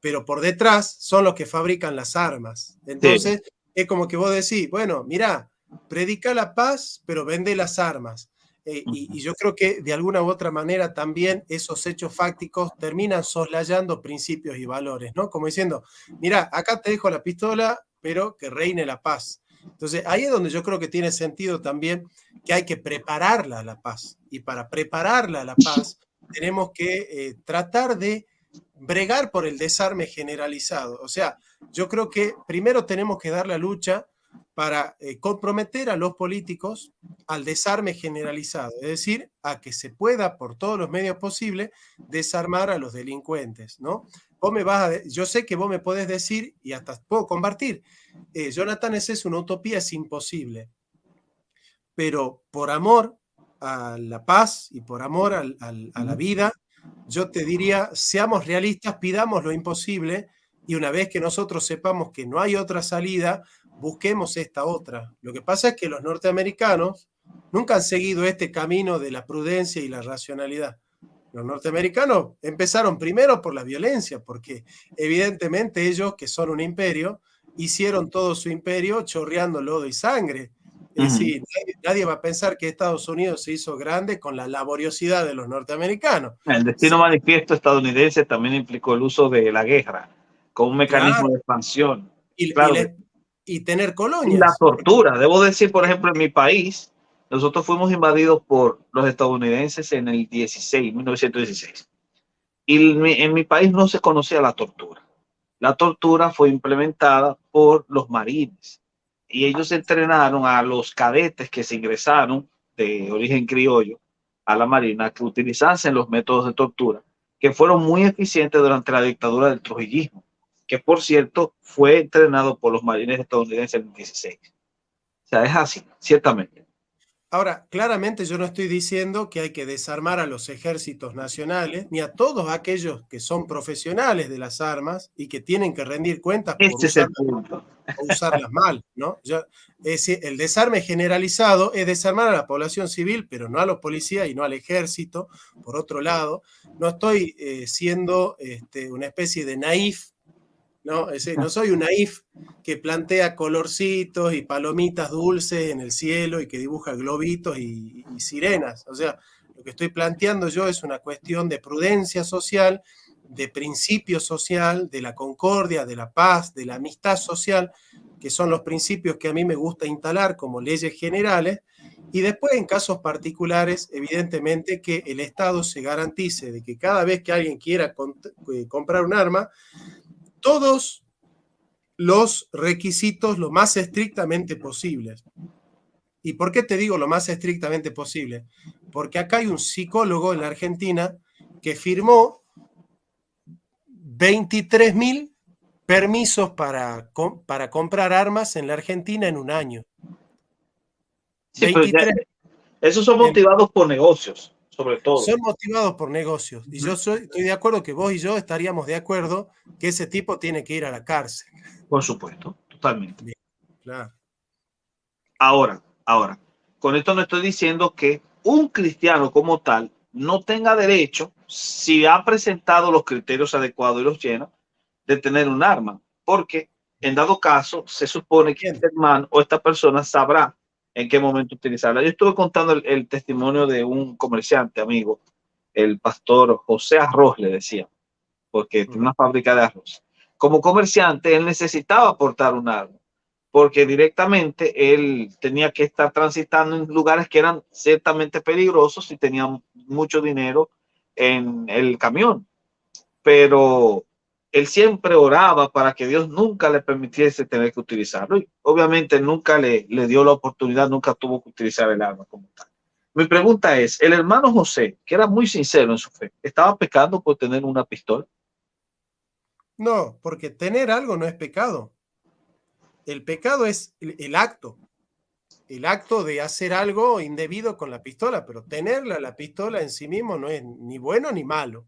pero por detrás son los que fabrican las armas.
Sí.
Entonces, es como que vos decís, bueno, mirá, predica la paz, pero vende las armas. Y yo creo que de alguna u otra manera también esos hechos fácticos terminan soslayando principios y valores, ¿no? Como diciendo, mira, acá te dejo la pistola, pero que reine la paz. Entonces, ahí es donde yo creo que tiene sentido también que hay que prepararla a la paz. Y para prepararla a la paz, tenemos que tratar de bregar por el desarme generalizado. O sea, yo creo que primero tenemos que dar la lucha para comprometer a los políticos al desarme generalizado, es decir, a que se pueda por todos los medios posibles desarmar a los delincuentes, ¿no? Yo sé que vos me podés decir, y hasta puedo compartir, Jonathan, esa es una utopía, es imposible, pero por amor a la paz y por amor a la vida, yo te diría, seamos realistas, pidamos lo imposible y una vez que nosotros sepamos que no hay otra salida, busquemos esta otra. Lo que pasa es que los norteamericanos nunca han seguido este camino de la prudencia y la racionalidad. Los norteamericanos empezaron primero por la violencia, porque evidentemente ellos, que son un imperio, hicieron todo su imperio chorreando lodo y sangre. Es decir, nadie va a pensar que Estados Unidos se hizo grande con la laboriosidad de los norteamericanos.
El destino
Sí,
manifiesto estadounidense también implicó el uso de la guerra como un mecanismo
claro,
de expansión.
y, y
Claro que
le- y tener
y la
colonias.
tortura. Debo decir, por ejemplo, en mi país, nosotros fuimos invadidos por los estadounidenses en el 1916. Y en mi país no se conocía la tortura. La tortura fue implementada por los marines y ellos entrenaron a los cadetes que se ingresaron de origen criollo a la marina que utilizasen los métodos de tortura que fueron muy eficientes durante la dictadura del trujillismo, que por cierto fue entrenado por los marines estadounidenses en el 16. O sea, es así, ciertamente.
Ahora, claramente yo no estoy diciendo que hay que desarmar a los ejércitos nacionales, ni a todos aquellos que son profesionales de las armas y que tienen que rendir cuentas por
Ese es el
usarlas
punto.
o usarlas mal, ¿no? El desarme generalizado es desarmar a la población civil, pero no a los policías y no al ejército. Por otro lado, no estoy siendo una especie de naif, ¿no? Es decir, no soy un naif que plantea colorcitos y palomitas dulces en el cielo y que dibuja globitos y sirenas. O sea, lo que estoy planteando yo es una cuestión de prudencia social, de principio social, de la concordia, de la paz, de la amistad social, que son los principios que a mí me gusta instalar como leyes generales, y después en casos particulares, evidentemente que el Estado se garantice de que cada vez que alguien quiera comprar un arma, todos los requisitos lo más estrictamente posibles. ¿Y por qué te digo lo más estrictamente posible? Porque acá hay un psicólogo en la Argentina que firmó 23.000 permisos para comprar armas en la Argentina en un año.
Sí, pero ya,
23
esos son motivados por negocios, sobre todo.
son motivados por negocios. Y yo estoy de acuerdo que vos y yo estaríamos de acuerdo que ese tipo tiene que ir a la cárcel.
Por supuesto, totalmente.
Bien, claro.
Ahora, con esto no estoy diciendo que un cristiano como tal no tenga derecho, si ha presentado los criterios adecuados y los llena, de tener un arma, porque en dado caso se supone que
Bien.
este hermano o esta persona sabrá en qué momento utilizarla. Yo estuve contando el testimonio de un comerciante amigo, el pastor José Arroz, le decía, porque tiene una fábrica de arroz. Como comerciante, él necesitaba portar un arma, porque directamente él tenía que estar transitando en lugares que eran ciertamente peligrosos y tenía mucho dinero en el camión. Pero él siempre oraba para que Dios nunca le permitiese tener que utilizarlo. Y obviamente nunca le dio la oportunidad, nunca tuvo que utilizar el arma como tal. Mi pregunta es, el hermano José, que era muy sincero en su fe, ¿estaba pecando por tener una pistola?
No, porque tener algo no es pecado. El pecado es el acto de hacer algo indebido con la pistola, pero tenerla, la pistola en sí mismo no es ni bueno ni malo.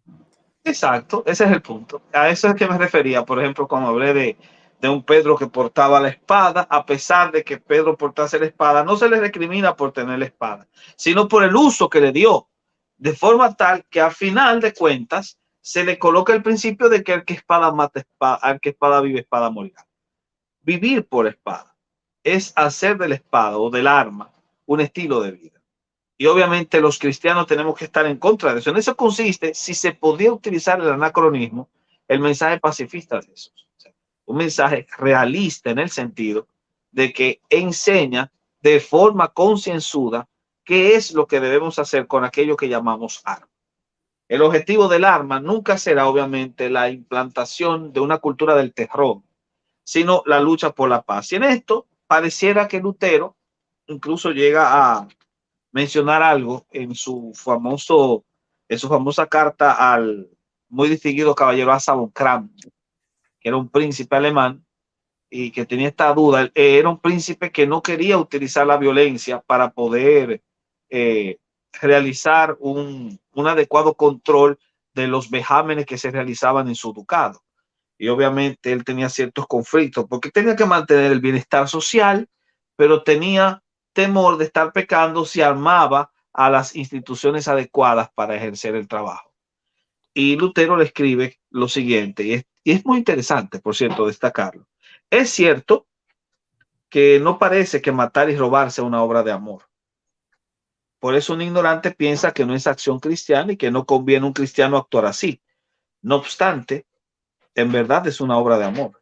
Exacto, ese es el punto. A eso es que me refería, por ejemplo, cuando hablé de un Pedro que portaba la espada, a pesar de que Pedro portase la espada, no se le recrimina por tener la espada, sino por el uso que le dio, de forma tal que al final de cuentas se le coloca el principio de que el que espada mata espada, al que espada vive, espada morirá. Vivir por espada es hacer de la espada o del arma un estilo de vida. Y obviamente los cristianos tenemos que estar en contra de eso. En eso consiste, si se podía utilizar el anacronismo, el mensaje pacifista de eso. O sea, un mensaje realista en el sentido de que enseña de forma concienzuda qué es lo que debemos hacer con aquello que llamamos arma. El objetivo del arma nunca será obviamente la implantación de una cultura del terror, sino la lucha por la paz. Y en esto pareciera que Lutero incluso llega a mencionar algo en su famosa carta al muy distinguido caballero Asa von Kram, que era un príncipe alemán y que tenía esta duda. Era un príncipe que no quería utilizar la violencia para poder eh, realizar un adecuado control de los vejámenes que se realizaban en su ducado. Y obviamente él tenía ciertos conflictos porque tenía que mantener el bienestar social, pero tenía temor de estar pecando si armaba a las instituciones adecuadas para ejercer el trabajo. Y Lutero le escribe lo siguiente, y es muy interesante, por cierto, destacarlo. Es cierto que no parece que matar y robar sea una obra de amor. Por eso un ignorante piensa que no es acción cristiana y que no conviene a un cristiano actuar así. No obstante, en verdad es una obra de amor.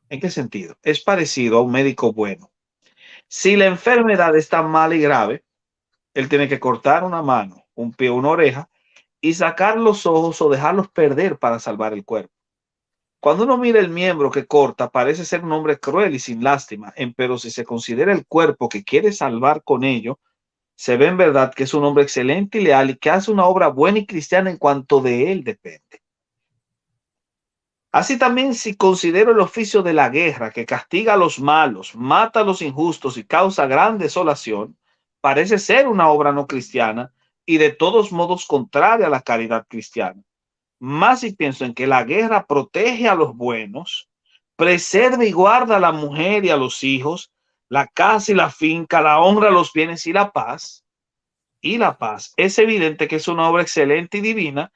¿En qué sentido? Es parecido a un médico bueno. Si la enfermedad está mal y grave, él tiene que cortar una mano, un pie, una oreja y sacar los ojos o dejarlos perder para salvar el cuerpo. Cuando uno mira el miembro que corta, parece ser un hombre cruel y sin lástima, pero si se considera el cuerpo que quiere salvar con ello, se ve en verdad que es un hombre excelente y leal y que hace una obra buena y cristiana en cuanto de él depende. Así también, si considero el oficio de la guerra que castiga a los malos, mata a los injustos y causa gran desolación, parece ser una obra no cristiana y de todos modos contraria a la caridad cristiana. Más si pienso en que la guerra protege a los buenos, preserva y guarda a la mujer y a los hijos, la casa y la finca, la honra, los bienes y la paz. Y la paz. Es evidente que es una obra excelente y divina,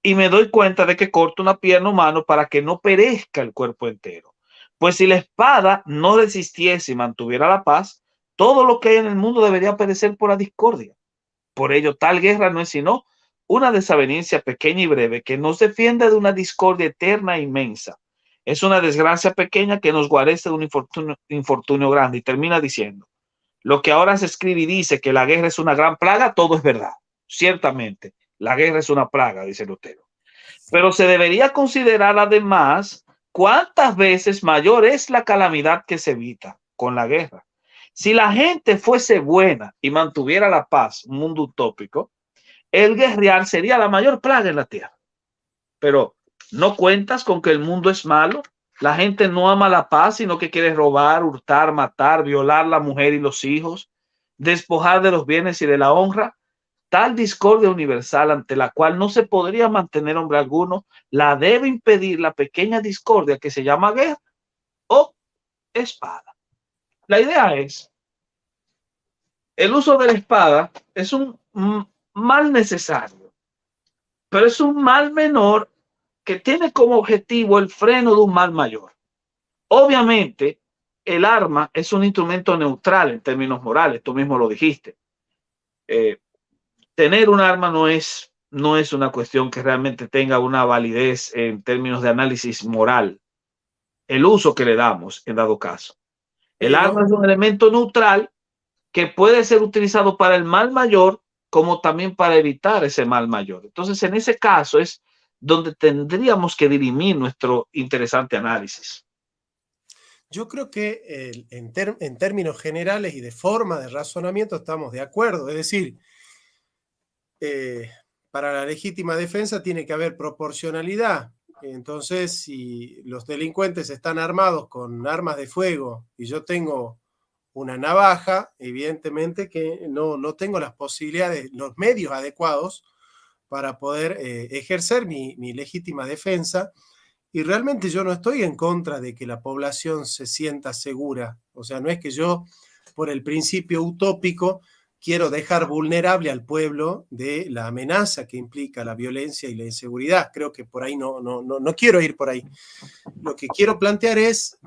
y me doy cuenta de que corta una pierna humana para que no perezca el cuerpo entero. Pues si la espada no resistiese y mantuviera la paz, todo lo que hay en el mundo debería perecer por la discordia. Por ello, tal guerra no es sino una desaveniencia pequeña y breve que nos defiende de una discordia eterna e inmensa. Es una desgracia pequeña que nos guarece de un infortunio grande. Y termina diciendo, lo que ahora se escribe y dice que la guerra es una gran plaga, todo es verdad. Ciertamente, la guerra es una plaga, dice Lutero. Pero se debería considerar además cuántas veces mayor es la calamidad que se evita con la guerra. Si la gente fuese buena y mantuviera la paz, un mundo utópico, el guerrear sería la mayor plaga en la tierra. Pero no cuentas con que el mundo es malo. La gente no ama la paz, sino que quiere robar, hurtar, matar, violar a la mujer y los hijos, despojar de los bienes y de la honra. Tal discordia universal ante la cual no se podría mantener hombre alguno, la debe impedir la pequeña discordia que se llama guerra o espada. La idea es, el uso de la espada es un mal necesario, pero es un mal menor que tiene como objetivo el freno de un mal mayor. Obviamente, el arma es un instrumento neutral en términos morales, tú mismo lo dijiste. Tener un arma no es una cuestión que realmente tenga una validez en términos de análisis moral. El uso que le damos en dado caso. El arma es un elemento neutral que puede ser utilizado para el mal mayor como también para evitar ese mal mayor. Entonces, en ese caso es donde tendríamos que dirimir nuestro interesante análisis.
Yo creo que en términos generales y de forma de razonamiento estamos de acuerdo. Es decir, para la legítima defensa tiene que haber proporcionalidad. Entonces, si los delincuentes están armados con armas de fuego y yo tengo una navaja, evidentemente que no tengo las posibilidades, los medios adecuados para poder ejercer mi legítima defensa. Y realmente yo no estoy en contra de que la población se sienta segura. O sea, no es que yo, por el principio utópico, quiero dejar vulnerable al pueblo de la amenaza que implica la violencia y la inseguridad. Creo que por ahí no quiero ir por ahí. Lo que quiero plantear es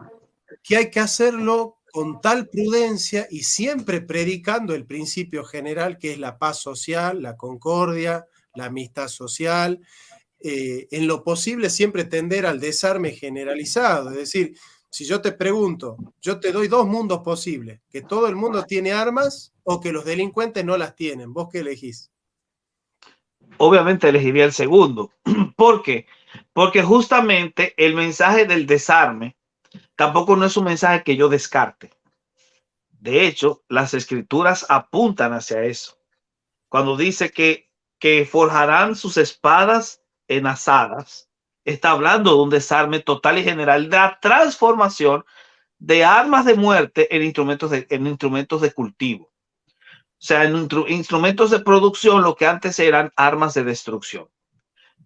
que hay que hacerlo con tal prudencia y siempre predicando el principio general que es la paz social, la concordia, la amistad social, en lo posible siempre tender al desarme generalizado. Es decir, si yo te pregunto, yo te doy dos mundos posibles, que todo el mundo tiene armas o que los delincuentes no las tienen. ¿Vos qué elegís?
Obviamente elegiría el segundo. ¿Por qué? Porque justamente el mensaje del desarme tampoco no es un mensaje que yo descarte. De hecho, las escrituras apuntan hacia eso. Cuando dice que forjarán sus espadas en asadas, está hablando de un desarme total y general, de la transformación de armas de muerte en instrumentos de cultivo. O sea, en instrumentos de producción, lo que antes eran armas de destrucción.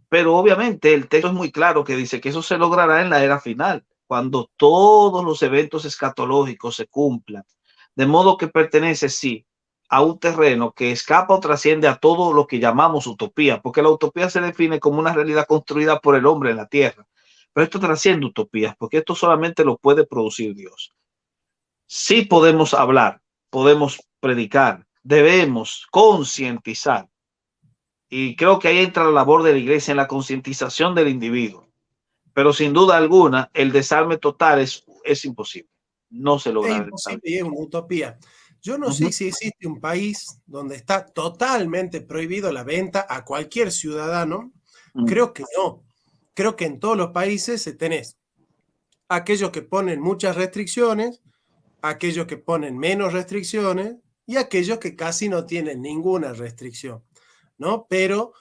Pero obviamente el texto es muy claro que dice que eso se logrará en la era final, cuando todos los eventos escatológicos se cumplan. De modo que pertenece, sí, a un terreno que escapa o trasciende a todo lo que llamamos utopía, porque la utopía se define como una realidad construida por el hombre en la tierra. Pero esto trasciende utopías, porque esto solamente lo puede producir Dios. Sí podemos hablar, podemos predicar, debemos concientizar. Y creo que ahí entra la labor de la iglesia en la concientización del individuo. Pero sin duda alguna, el desarme total es imposible. No se logra.
Es imposible y es una utopía. Yo no sé si existe un país donde está totalmente prohibido la venta a cualquier ciudadano. Creo que no. Creo que en todos los países tenés aquellos que ponen muchas restricciones, aquellos que ponen menos restricciones y aquellos que casi no tienen ninguna restricción, ¿no? Pero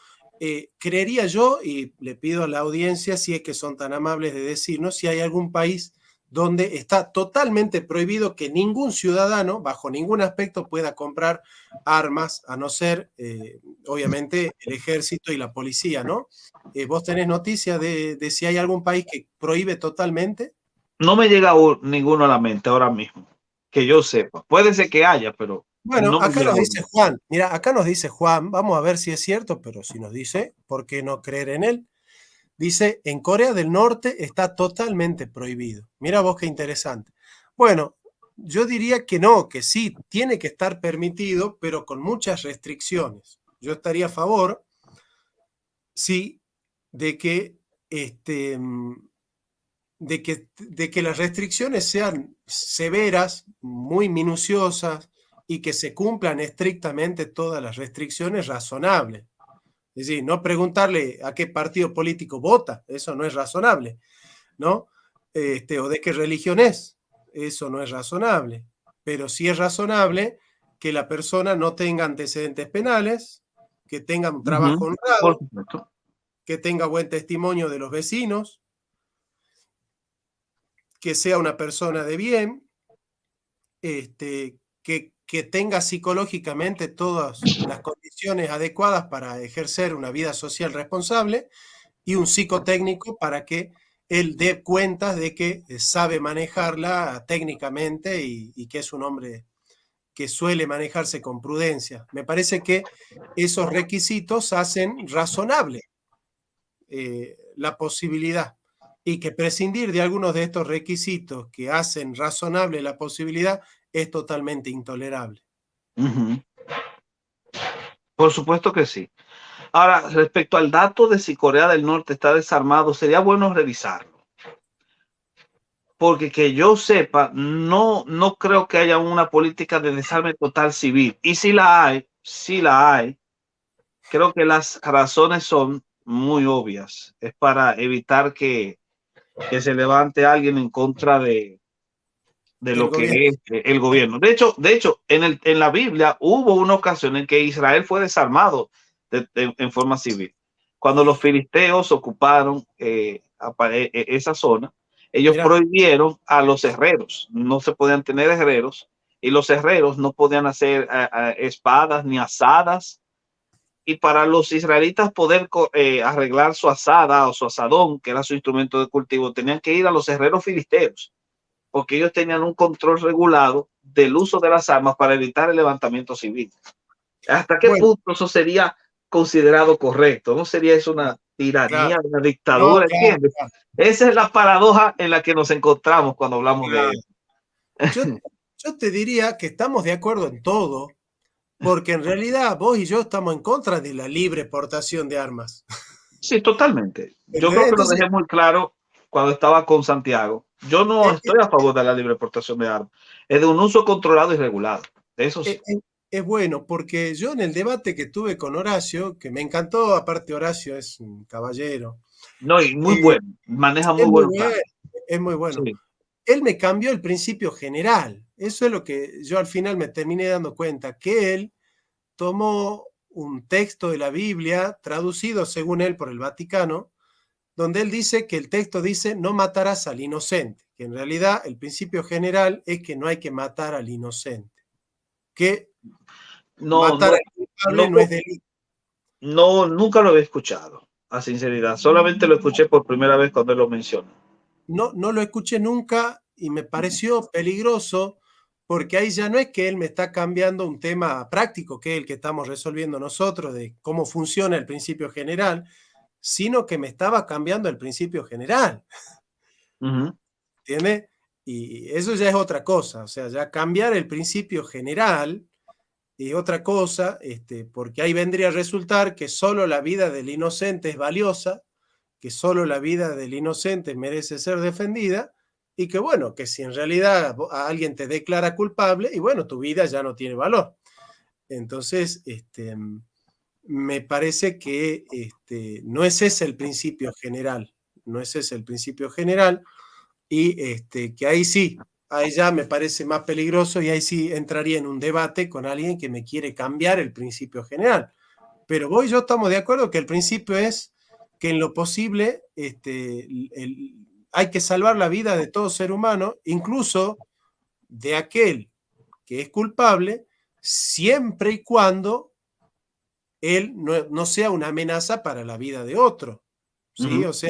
creería yo, y le pido a la audiencia si es que son tan amables de decirnos si hay algún país donde está totalmente prohibido que ningún ciudadano, bajo ningún aspecto, pueda comprar armas, a no ser, obviamente, el ejército y la policía, ¿no? ¿Vos tenés noticia de si hay algún país que prohíbe totalmente?
No me llega ninguno a la mente ahora mismo, que yo sepa. Puede ser que haya, pero
Bueno,
no me
acá
llega
nos dice
uno.
Juan, mira, acá nos dice Juan, vamos a ver si es cierto, pero si nos dice, ¿por qué no creer en él? Dice, en Corea del Norte está totalmente prohibido. Mira vos qué interesante. Bueno, yo diría que no, que sí, tiene que estar permitido, pero con muchas restricciones. Yo estaría a favor, sí, de que, este, de que las restricciones sean severas, muy minuciosas y que se cumplan estrictamente todas las restricciones razonables. Es decir, no preguntarle a qué partido político vota, eso no es razonable, ¿no? O de qué religión es, eso no es razonable. Pero sí es razonable que la persona no tenga antecedentes penales, que tenga un trabajo
Ujú, por
honrado,
supuesto.
que tenga buen testimonio de los vecinos, que sea una persona de bien, que tenga psicológicamente todas las condiciones adecuadas para ejercer una vida social responsable y un psicotécnico para que él dé cuentas de que sabe manejarla técnicamente y que es un hombre que suele manejarse con prudencia. Me parece que esos requisitos hacen razonable la posibilidad y que prescindir de algunos de estos requisitos que hacen razonable la posibilidad es totalmente intolerable.
Ujú, por supuesto que sí. Ahora, respecto al dato de si Corea del Norte está desarmado, sería bueno revisarlo. Porque que yo sepa, no creo que haya una política de desarme total civil. Y si la hay, creo que las razones son muy obvias. Es para evitar que se levante alguien en contra de
Del
lo
gobierno.
que es el gobierno. De hecho en la Biblia hubo una ocasión en que Israel fue desarmado en forma civil. Cuando los filisteos ocuparon esa zona, ellos
Mirá,
prohibieron a los herreros, no se podían tener herreros y los herreros no podían hacer espadas ni asadas. Y para los israelitas poder arreglar su asada o su asadón, que era su instrumento de cultivo, tenían que ir a los herreros filisteos porque ellos tenían un control regulado del uso de las armas para evitar el levantamiento civil. ¿Hasta qué
bueno,
punto eso sería considerado correcto? ¿No sería eso una
claro,
tiranía, una
no,
dictadura?
claro,
¿Entiendes?
claro,
Esa es la paradoja en la que nos encontramos cuando hablamos de
claro.
él.
Yo, yo te diría que estamos de acuerdo en todo, porque en realidad vos y yo estamos en contra de la libre portación de armas.
Sí, totalmente. Yo creo
¿Entendés?
que lo
Entonces,
dejé muy claro cuando estaba con Santiago. Yo no
eh,
estoy a favor de la libre portación de armas. Es de un uso controlado y regulado. Eso sí.
eh, eh, es bueno, porque yo en el debate que tuve con Horacio, que me encantó, aparte Horacio es un caballero,
No, y muy
eh,
bueno. Maneja
es
muy
muy
buenos datos.
bueno, es muy bueno.
Sí.
Él me cambió el principio general. Eso es lo que yo al final me terminé dando cuenta, que él tomó un texto de la Biblia, traducido según él por el Vaticano, donde él dice que el texto dice no matarás al inocente, que en realidad el principio general es que no hay que matar al inocente, que
No,
matar
no,
al culpable
no,
no es delito.
no, nunca lo había escuchado, a sinceridad. Solamente lo escuché por primera vez cuando él lo menciona.
No, no lo escuché nunca y me pareció peligroso porque ahí ya no es que él me está cambiando un tema práctico, que es el que estamos resolviendo nosotros, de cómo funciona el principio general, sino que me estaba cambiando el principio general,
Ujú.
¿entiendes? Y eso ya es otra cosa, o sea, ya cambiar el principio general es otra cosa, porque ahí vendría a resultar que solo la vida del inocente es valiosa, que solo la vida del inocente merece ser defendida y que bueno, que si en realidad a alguien te declara culpable y bueno, tu vida ya no tiene valor. Entonces, me parece que no es ese el principio general, no es ese el principio general y que ahí sí, ahí ya me parece más peligroso y ahí sí entraría en un debate con alguien que me quiere cambiar el principio general. Pero vos y yo estamos de acuerdo que el principio es que en lo posible hay que salvar la vida de todo ser humano, incluso de aquel que es culpable, siempre y cuando él no sea una amenaza para la vida de otro. ¿Sí? O sea,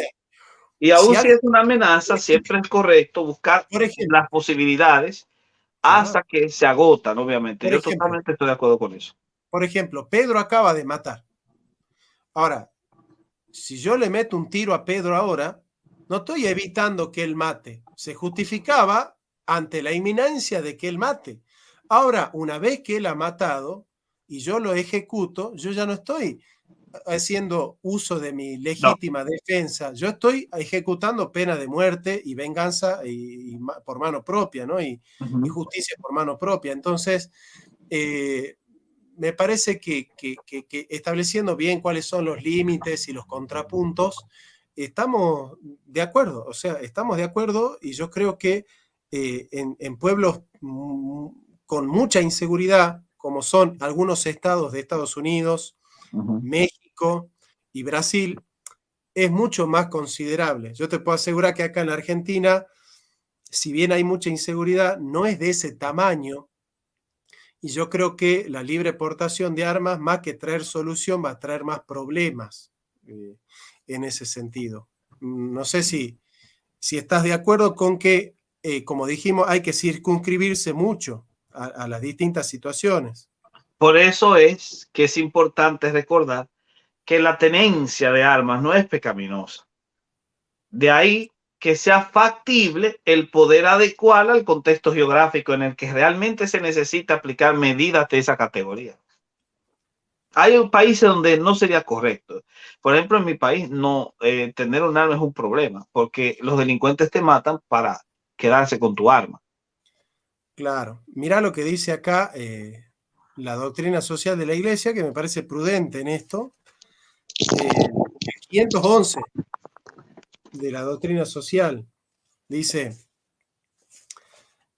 y
si
aún si
alguien,
es una amenaza, siempre es correcto buscar
por ejemplo,
las posibilidades hasta
claro,
que se agotan, obviamente.
por
Yo
ejemplo,
totalmente estoy de acuerdo con eso.
Pedro acaba de matar. Ahora, si yo le meto un tiro a Pedro ahora, no estoy evitando que él mate. Se justificaba ante la inminencia de que él mate. Ahora, una vez que él ha matado y yo lo ejecuto, yo ya no estoy haciendo uso de mi
No.
legítima defensa. Yo estoy ejecutando pena de muerte y venganza por mano propia, ¿no? Y justicia por mano propia. Entonces, me parece que estableciendo bien cuáles son los límites y los contrapuntos, estamos de acuerdo, o sea, estamos de acuerdo y yo creo que en pueblos con mucha inseguridad, como son algunos estados de Estados Unidos, México y Brasil, es mucho más considerable. Yo te puedo asegurar que acá en Argentina, si bien hay mucha inseguridad, no es de ese tamaño. Y yo creo que la libre portación de armas, más que traer solución, va a traer más problemas en ese sentido. No sé si estás de acuerdo con que, como dijimos, hay que circunscribirse mucho a las distintas situaciones.
Por eso es que es importante recordar que la tenencia de armas no es pecaminosa. De ahí que sea factible el poder adecuar al contexto geográfico en el que realmente se necesita aplicar medidas de esa categoría. Hay países donde no sería correcto. Por ejemplo, en mi país no tener un arma es un problema porque los delincuentes te matan para quedarse con tu arma.
Claro. Mirá lo que dice acá la doctrina social de la Iglesia, que me parece prudente en esto. 511 de la doctrina social dice: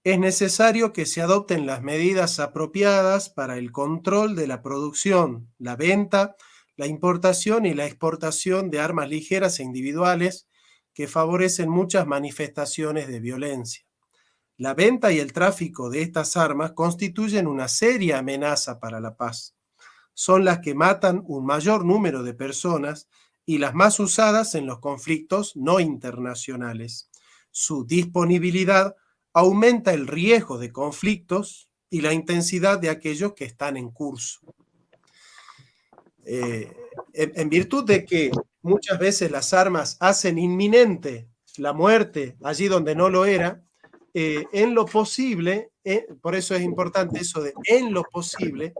es necesario que se adopten las medidas apropiadas para el control de la producción, la venta, la importación y la exportación de armas ligeras e individuales que favorecen muchas manifestaciones de violencia. La venta y el tráfico de estas armas constituyen una seria amenaza para la paz. Son las que matan un mayor número de personas y las más usadas en los conflictos no internacionales. Su disponibilidad aumenta el riesgo de conflictos y la intensidad de aquellos que están en curso. En virtud de que muchas veces las armas hacen inminente la muerte allí donde no lo era, en lo posible, por eso es importante eso de en lo posible,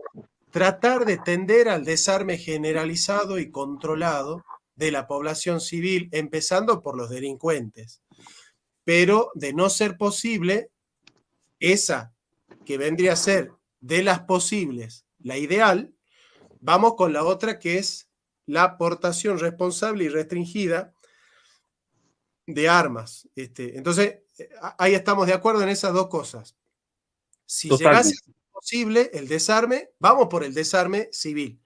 tratar de tender al desarme generalizado y controlado de la población civil, empezando por los delincuentes. Pero de no ser posible, esa que vendría a ser de las posibles la ideal, vamos con la otra que es la aportación responsable y restringida de armas. Entonces, ahí estamos de acuerdo en esas dos cosas. Si llegase a ser posible el desarme, vamos por el desarme civil.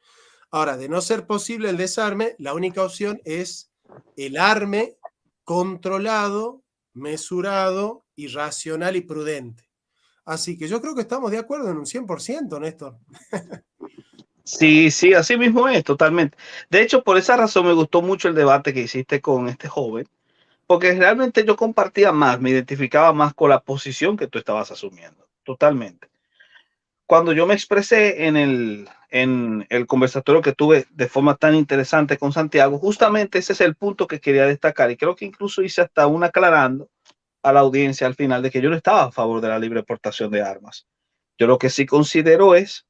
Ahora, de no ser posible el desarme, la única opción es el arme controlado, mesurado y racional y prudente. Así que yo creo que estamos de acuerdo en un 100%, Néstor.
Sí, sí, así mismo es, totalmente. De hecho, por esa razón me gustó mucho el debate que hiciste con este joven, porque realmente yo compartía más, me identificaba más con la posición que tú estabas asumiendo, totalmente. Cuando yo me expresé en el conversatorio que tuve de forma tan interesante con Santiago, justamente ese es el punto que quería destacar y creo que incluso hice hasta un aclarando a la audiencia al final de que yo no estaba a favor de la libre portación de armas. Yo lo que sí considero es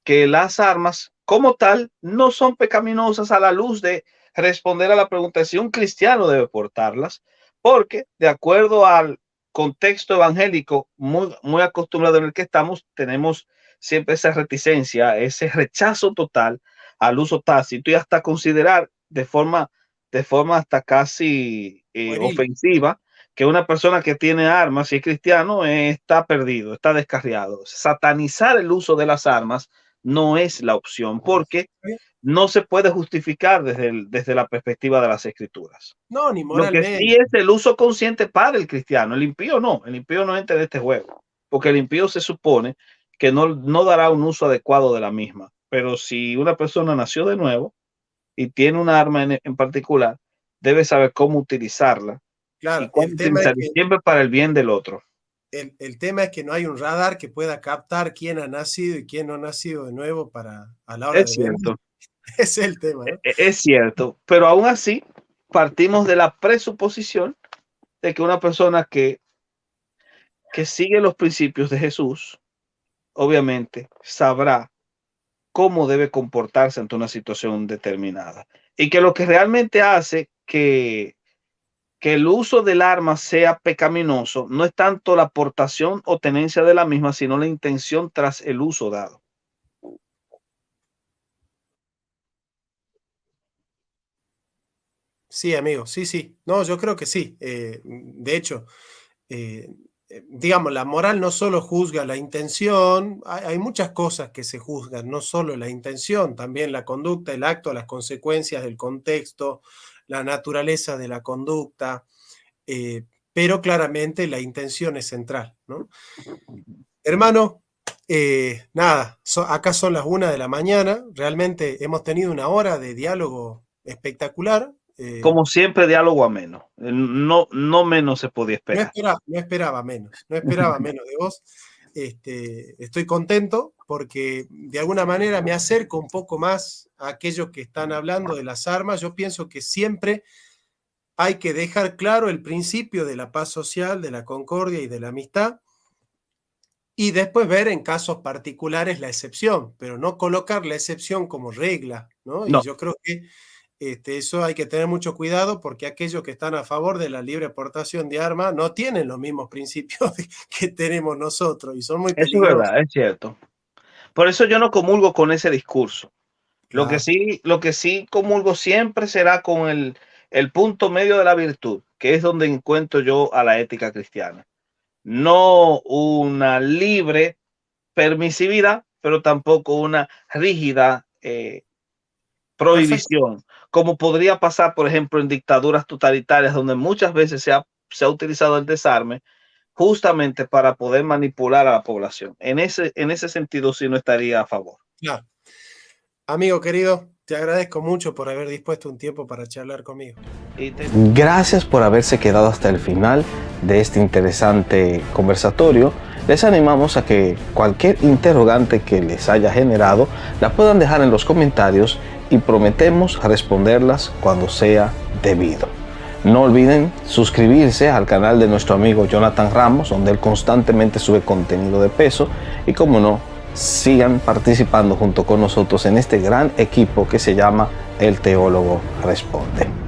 que las armas como tal no son pecaminosas a la luz de responder a la pregunta si un cristiano debe portarlas, porque de acuerdo al contexto evangélico muy acostumbrado en el que estamos, tenemos siempre esa reticencia, ese rechazo total al uso tácito y hasta considerar de forma hasta casi ofensiva que una persona que tiene armas, si es cristiano, está perdido, está descarriado. Satanizar el uso de las armas no es la opción, porque no se puede justificar desde la perspectiva de las escrituras.
No, ni
Lo que
moralmente.
sí es el uso consciente para el cristiano. El impío no entra en este juego, porque el impío se supone que no dará un uso adecuado de la misma. Pero si una persona nació de nuevo y tiene un arma en particular, debe saber cómo utilizarla y
Claro,
cuándo utilizarla, siempre para el bien del otro.
el tema es que no hay un radar que pueda captar quién ha nacido y quién no ha nacido de nuevo a la hora
Es
de vender.
cierto.
Ese es el tema, ¿no?
Es cierto, pero aún así partimos de la presuposición de que una persona que sigue los principios de Jesús, obviamente sabrá cómo debe comportarse ante una situación determinada. Y que lo que realmente hace que el uso del arma sea pecaminoso no es tanto la aportación o tenencia de la misma, sino la intención tras el uso dado.
Sí, amigo, sí, sí. No, yo creo que sí. De hecho, digamos, la moral no solo juzga la intención, hay muchas cosas que se juzgan, no solo la intención, también la conducta, el acto, las consecuencias del contexto, la naturaleza de la conducta, pero claramente la intención es central, ¿no? Hermano, nada, acá son las 1 de la mañana, realmente hemos tenido una hora de diálogo espectacular.
Como siempre, diálogo ameno. No menos se podía esperar.
No esperaba menos, no esperaba menos de vos. Estoy contento porque de alguna manera me acerco un poco más a aquellos que están hablando de las armas. Yo pienso que siempre hay que dejar claro el principio de la paz social, de la concordia y de la amistad, y después ver en casos particulares la excepción, pero no colocar la excepción como regla, ¿no?
No.
Y yo creo que eso hay que tener mucho cuidado porque aquellos que están a favor de la libre aportación de armas no tienen los mismos principios que tenemos nosotros y son muy
Eso es
peligrosos.
verdad, es cierto. Por eso yo no comulgo con ese discurso. Lo que sí comulgo siempre será con el punto medio de la virtud, que es donde encuentro yo a la ética cristiana. No una libre permisividad, pero tampoco una rígida prohibición, como podría pasar, por ejemplo, en dictaduras totalitarias, donde muchas veces se ha utilizado el desarme justamente para poder manipular a la población. En ese sentido, sí no estaría a favor.
Claro. Amigo querido, te agradezco mucho por haber dispuesto un tiempo para charlar conmigo.
Gracias por haberse quedado hasta el final de este interesante conversatorio. Les animamos a que cualquier interrogante que les haya generado la puedan dejar en los comentarios y prometemos responderlas cuando sea debido. No olviden suscribirse al canal de nuestro amigo Jonathan Ramos, donde él constantemente sube contenido de peso, y como no, sigan participando junto con nosotros en este gran equipo que se llama El Teólogo Responde.